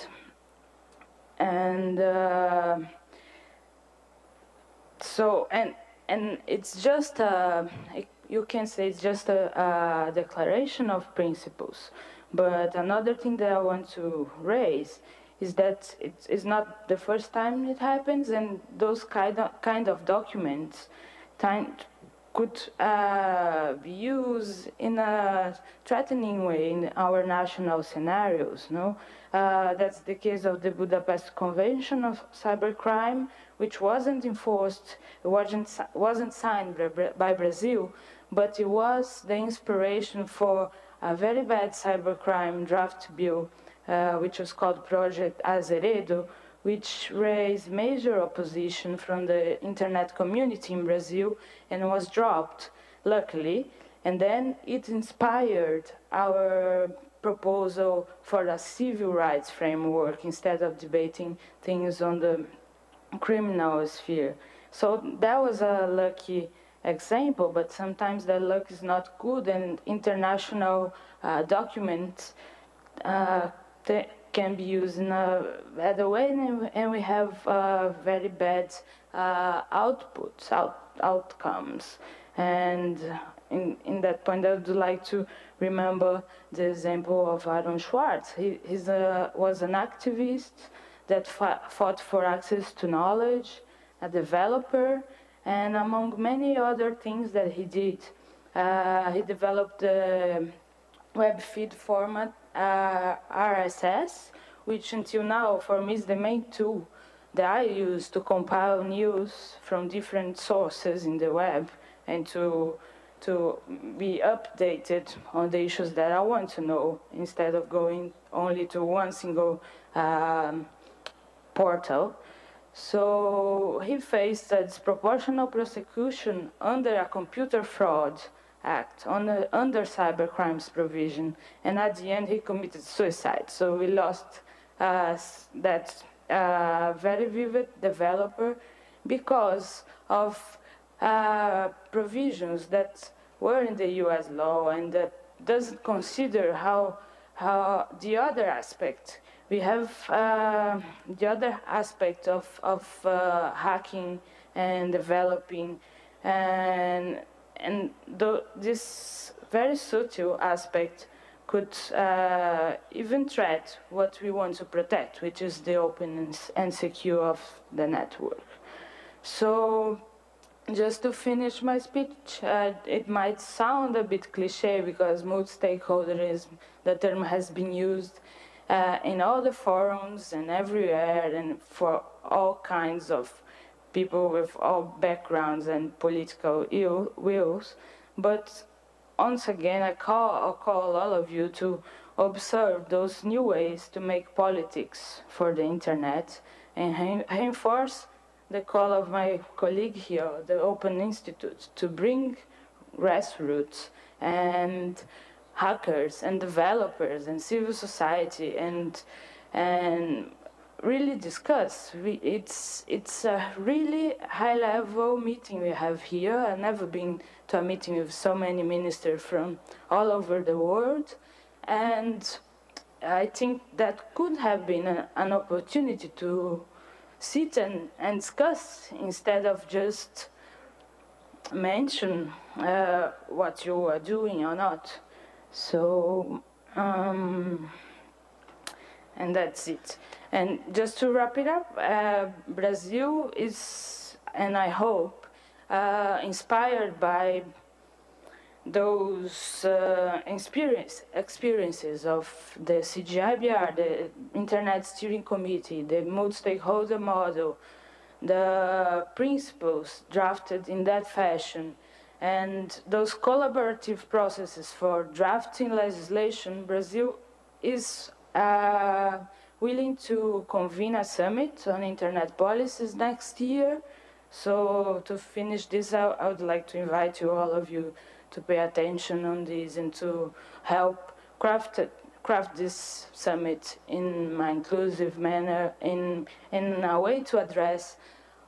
it's just you can say it's just a declaration of principles. But another thing that I want to raise is that it's not the first time it happens, and those kind of documents could be used in a threatening way in our national scenarios. No, that's the case of the Budapest Convention of Cybercrime, which wasn't enforced, it wasn't signed by Brazil, but it was the inspiration for a very bad cybercrime draft bill, which was called Project Azeredo, which raised major opposition from the internet community in Brazil and was dropped, luckily. And then it inspired our proposal for a civil rights framework instead of debating things on the criminal sphere. So that was a lucky example, but sometimes that luck is not good, and international documents can be used in a better way, and we have very bad outcomes. And in that point, I would like to remember the example of Aaron Schwartz. He was an activist that fought for access to knowledge, a developer, and among many other things that he did, he developed the web feed format RSS, which until now for me is the main tool that I use to compile news from different sources in the web and to be updated on the issues that I want to know instead of going only to one single portal. So he faced a disproportional prosecution under a computer fraud Act under cybercrimes provision, and at the end he committed suicide. So we lost that very vivid developer because of provisions that were in the U.S. law and that doesn't consider how the other aspect. We have the other aspect of hacking and developing, and this very subtle aspect could even threat what we want to protect, which is the openness and secure of the network. So just to finish my speech, it might sound a bit cliche because multi-stakeholderism, the term has been used in all the forums and everywhere and for all kinds of people with all backgrounds and political wills. But once again, I call all of you to observe those new ways to make politics for the internet and reinforce the call of my colleague here, the Open Institute, to bring grassroots and hackers and developers and civil society and really discuss. It's a really high-level meeting we have here. I've never been to a meeting with so many ministers from all over the world, and I think that could have been an opportunity to sit and discuss instead of just mention what you are doing or not. So, and that's it. And just to wrap it up, Brazil is, and I hope, inspired by those experiences of the CGIBR, the Internet Steering Committee, the multi-stakeholder model, the principles drafted in that fashion, and those collaborative processes for drafting legislation. Brazil is willing to convene a summit on internet policies next year. So to finish this, I would like to invite you, all of you, to pay attention on this and to help craft this summit in an inclusive manner, in a way to address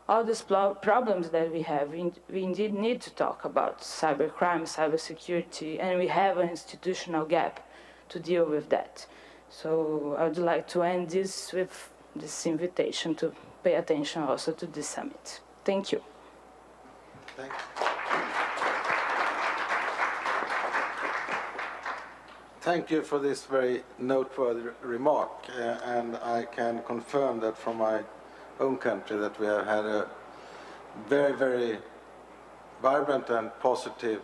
all these problems that we have. We indeed need to talk about cybercrime, cybersecurity, and we have an institutional gap to deal with that. So I would like to end this with this invitation to pay attention also to this summit. Thank you. Thank you. Thank you for this very noteworthy remark, and I can confirm that from my own country that we have had a very, very vibrant and positive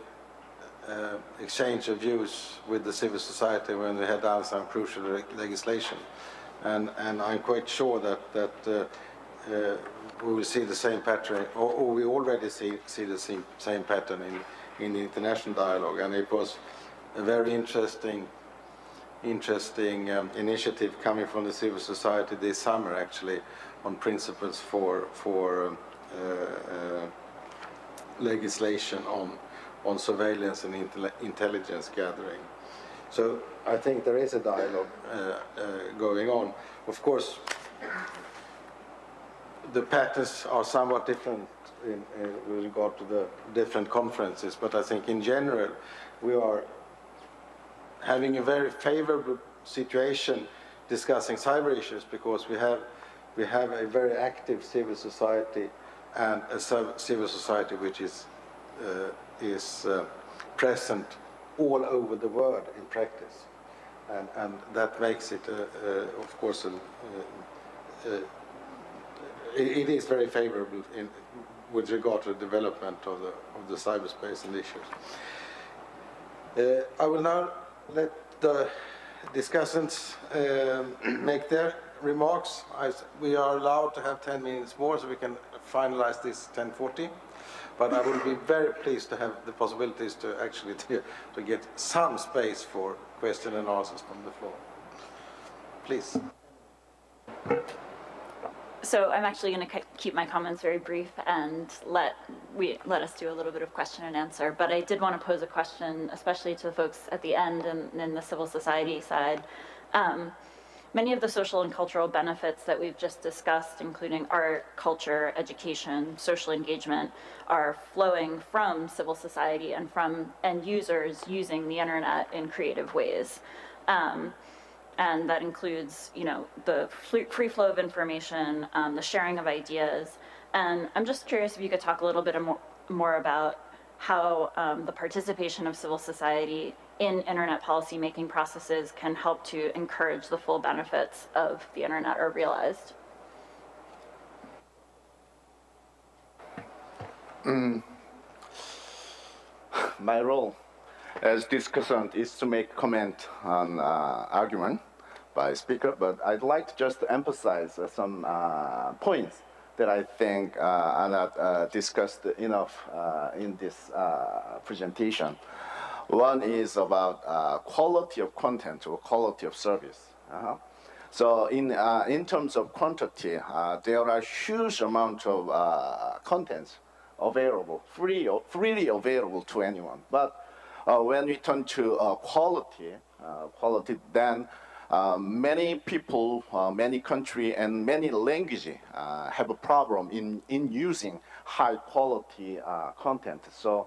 exchange of views with the civil society when we had done some crucial legislation, and I'm quite sure that we will see the same pattern, or we already see the same pattern in the international dialogue, and it was a very interesting initiative coming from the civil society this summer, actually, on principles for legislation on surveillance and intelligence gathering. So I think there is a dialogue going on. Of course, the patterns are somewhat different with regard to the different conferences, but I think in general we are having a very favorable situation discussing cyber issues because we have a very active civil society and a civil society which is present all over the world in practice, and that makes it of course it is very favorable with regard to the development of the cyberspace and issues. I will now let the discussants make their remarks. We are allowed to have 10 minutes more, so we can finalize this 10:40. But I will be very pleased to have the possibilities to actually to get some space for question and answers from the floor. Please. So I'm actually going to keep my comments very brief and let us do a little bit of question and answer. But I did want to pose a question, especially to the folks at the end and in the civil society side. Many of the social and cultural benefits that we've just discussed, including art, culture, education, social engagement, are flowing from civil society and from end users using the internet in creative ways. And that includes, the free flow of information, the sharing of ideas. And I'm just curious if you could talk a little bit more about how the participation of civil society in internet policy-making processes can help to encourage the full benefits of the internet are realized. My role as discussant is to make comment on argument by speaker, but I'd like to just emphasize some points that I think are not discussed enough in this presentation. One is about quality of content or quality of service. So in terms of quantity, there are huge amount of contents available, freely available to anyone. But when we turn to quality, then many people, many countries, and many languages have a problem in using high quality content. So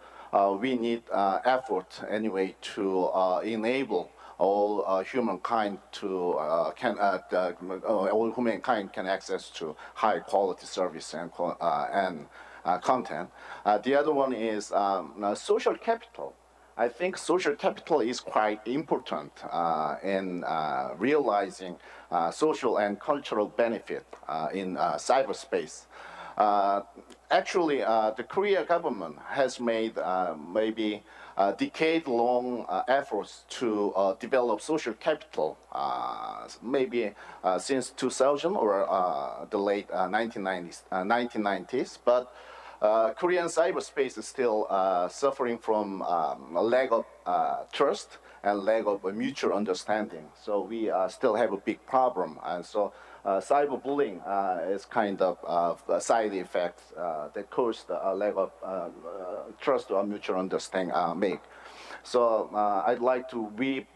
we need effort anyway to enable all humankind to all humankind can access to high quality service and content. The other one is social capital. I think social capital is quite important in realizing social and cultural benefit in cyberspace. Actually, the Korea government has made maybe decade-long efforts to develop social capital, maybe since 2000 or the late 1990s. But Korean cyberspace is still suffering from a lack of trust and lack of mutual understanding. So we still have a big problem. And so cyberbullying is kind of a side effect that caused a lack of trust or mutual understanding make. So I'd like to, we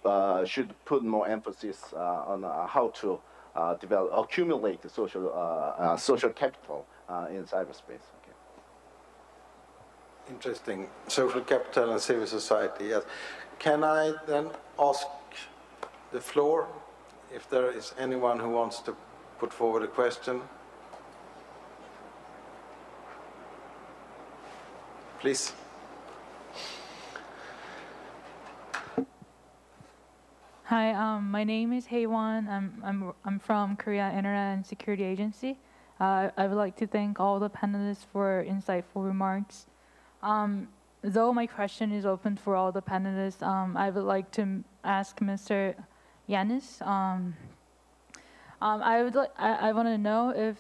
should put more emphasis on how to accumulate the social capital in cyberspace. Okay. Interesting. Social capital and civil society, yes. Can I then ask the floor if there is anyone who wants to put forward a question? Please. Hi, my name is Haewon. I'm from Korea Internet and Security Agency. I would like to thank all the panelists for insightful remarks. Though my question is open for all the panelists, I would like to ask Mr. Yanis. I want to know if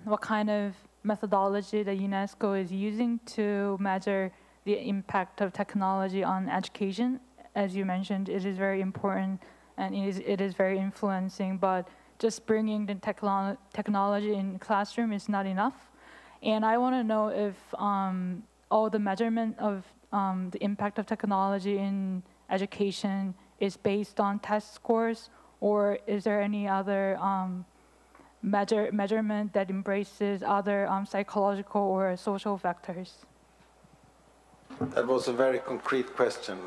what kind of methodology that UNESCO is using to measure the impact of technology on education. As you mentioned, it is very important and it is very influencing, but just bringing the technology in the classroom is not enough. And I want to know if all the measurement of the impact of technology in education is based on test scores, or is there any other measurement that embraces other psychological or social factors? That was a very concrete question.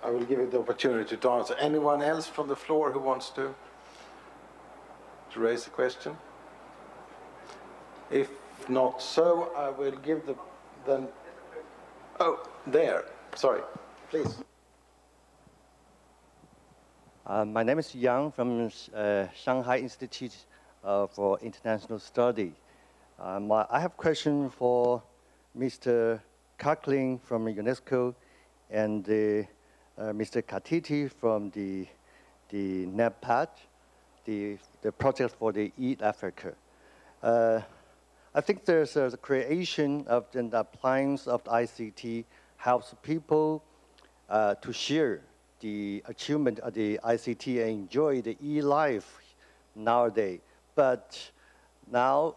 I will give you the opportunity to answer. Anyone else from the floor who wants to raise a question? If not so, I will give then. Oh, there. Sorry. Please. My name is Yang from Shanghai Institute for International Study. I have a question for Mr. Kakling from UNESCO and Mr. Katiti from the NEPAD, the project for the Eat Africa. I think there's the creation of the appliance of the ICT helps people to share the achievement of the ICT and enjoy the e-life nowadays. But now,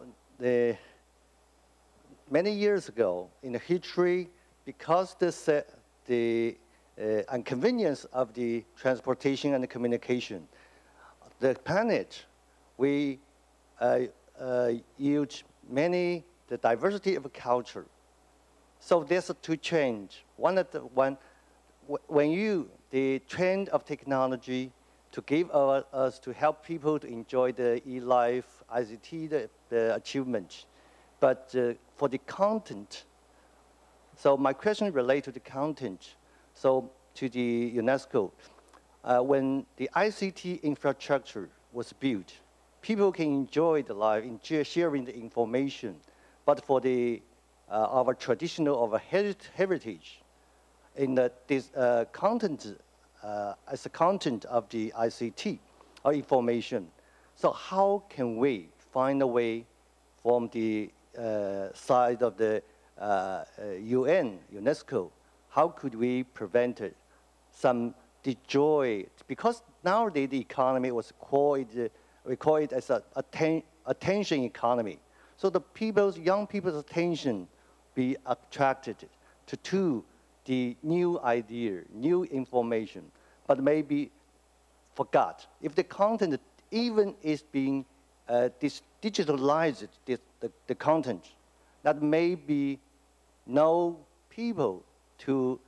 many years ago in the history, because the inconvenience of the transportation and the communication, the planet, we use the diversity of culture. So there's to change. The trend of technology to give us to help people to enjoy the e-life, ICT, the achievements. But for the content, so my question relates to the content. So to the UNESCO, when the ICT infrastructure was built, people can enjoy the life, sharing the information. But for our traditional, our heritage, in this content, as a content of the ICT or information. So how can we find a way from the side of the UN, UNESCO, how could we prevent it? The joy, because nowadays the economy we call it as attention economy. So young people's attention be attracted to the new idea, new information, but maybe forgot. If the content even is being digitalized, the content, that may be no people to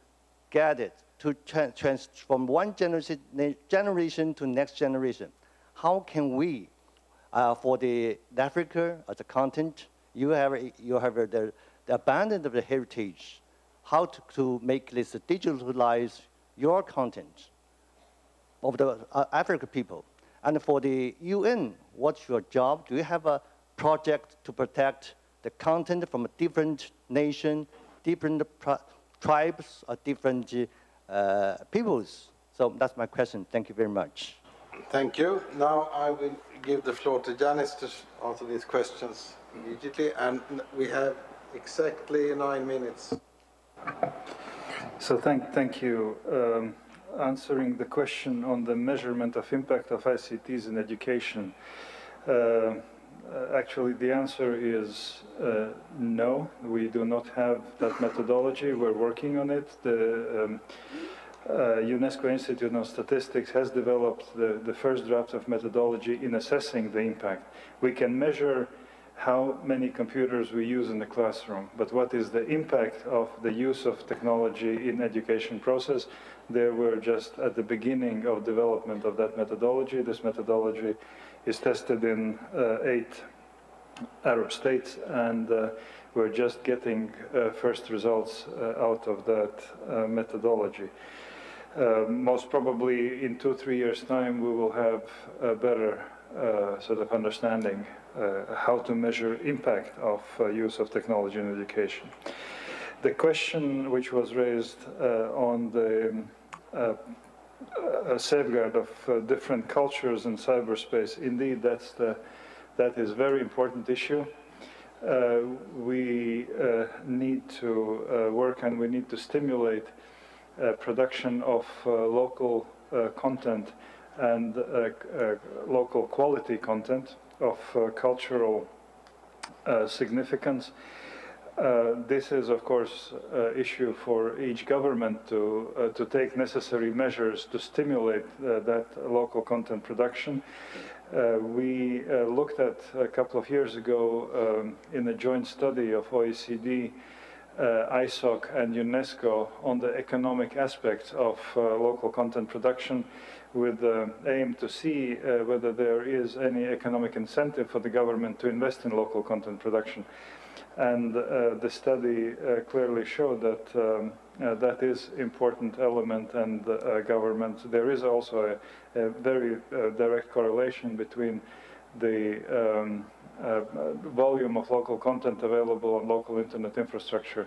get it, to from one generation to next generation. How can we, for the Africa as a content, you have the abandon of the heritage, how to make this digitalize your content of the African people. And for the UN, what's your job? Do you have a project to protect the content from a different nation, different tribes, or different peoples? So that's my question. Thank you very much. Thank you. Now I will give the floor to Janice to answer these questions immediately, and we have exactly 9 minutes. So thank you. Answering the question on the measurement of impact of ICTs in education, actually the answer is no. We do not have that methodology. We're working on it. The UNESCO Institute of Statistics has developed the first draft of methodology in assessing the impact. We can measure how many computers we use in the classroom, but what is the impact of the use of technology in education process? There we're just at the beginning of development of that methodology. This methodology is tested in 8 Arab states, and we're just getting first results out of that methodology. Most probably in 2-3 years' time, we will have a better sort of understanding how to measure impact of use of technology in education. The question which was raised on the safeguard of different cultures in cyberspace, indeed, that is a very important issue. We need to work and we need to stimulate production of local content and local quality content of cultural significance. This is, of course, an issue for each government to take necessary measures to stimulate that local content production. We looked at a couple of years ago in a joint study of OECD, ISOC and UNESCO on the economic aspects of local content production, with the aim to see whether there is any economic incentive for the government to invest in local content production. And the study clearly showed that that is important element, and government. There is also a very direct correlation between the volume of local content available on local internet infrastructure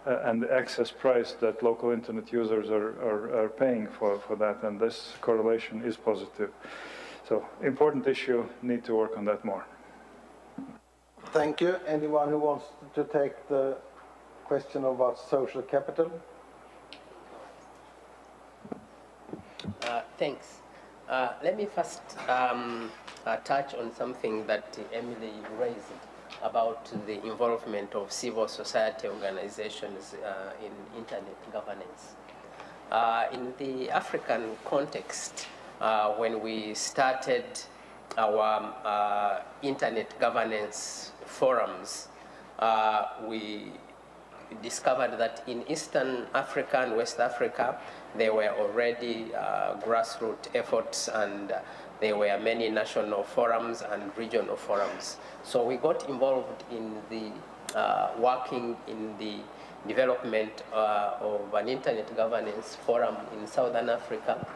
and the access price that local internet users are paying for that, and this correlation is positive. So important issue, need to work on that more. Thank you. Anyone who wants to take the question about social capital? Thanks. Let me first touch on something that Emily raised about the involvement of civil society organizations in internet governance. In the African context, when we started our internet governance forums, we discovered that in Eastern Africa and West Africa, there were already grassroots efforts, and there were many national forums and regional forums. So we got involved in the working in the development of an internet governance forum in Southern Africa.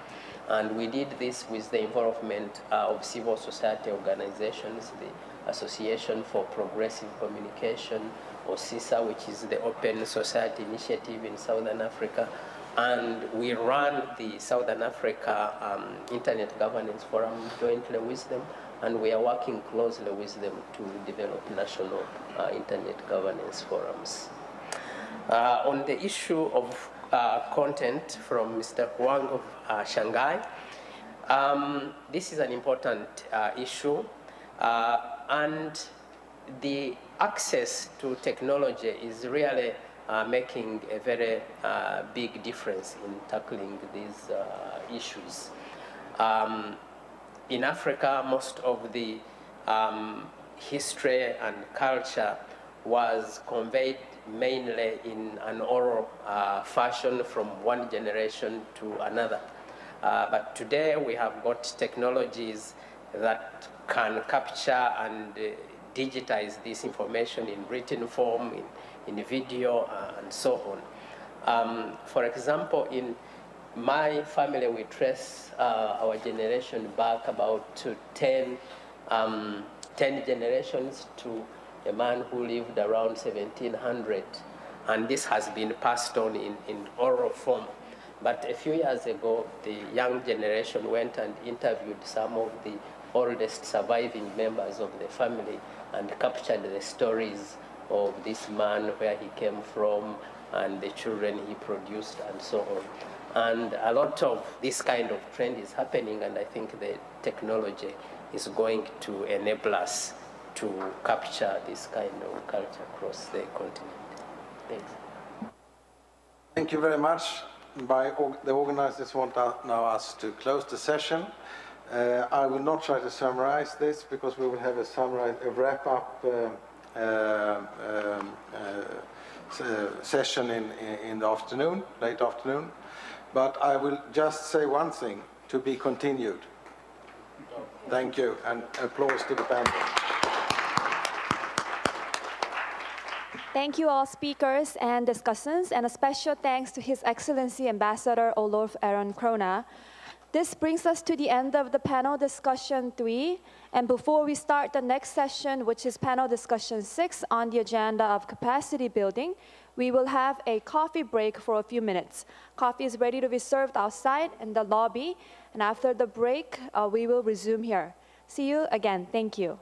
And we did this with the involvement of civil society organizations, the Association for Progressive Communication, or CISA, which is the Open Society Initiative in Southern Africa. And we ran the Southern Africa Internet Governance Forum jointly with them, and we are working closely with them to develop national internet governance forums. On the issue of content from Mr. Huang of Shanghai, this is an important issue, and the access to technology is really making a very big difference in tackling these issues. In Africa, most of the history and culture was conveyed mainly in an oral fashion from one generation to another. But today we have got technologies that can capture and digitize this information in written form, in video, and so on. For example, in my family, we trace our generation back about to 10 generations to a man who lived around 1700. And this has been passed on in oral form. But a few years ago, the young generation went and interviewed some of the oldest surviving members of the family and captured the stories of this man, where he came from, and the children he produced, and so on. And a lot of this kind of trend is happening, and I think the technology is going to enable us to capture this kind of culture across the continent. Thanks. Thank you very much. The organizers want now us to close the session. I will not try to summarize this, because we will have a wrap-up session in the afternoon, late afternoon. But I will just say one thing: to be continued. Thank you, and applause to the panel. Thank you all speakers and discussants, and a special thanks to His Excellency Ambassador Olof Aron Krona. This brings us to the end of the panel discussion 3. And before we start the next session, which is panel discussion 6 on the agenda of capacity building, we will have a coffee break for a few minutes. Coffee is ready to be served outside in the lobby. And after the break, we will resume here. See you again. Thank you.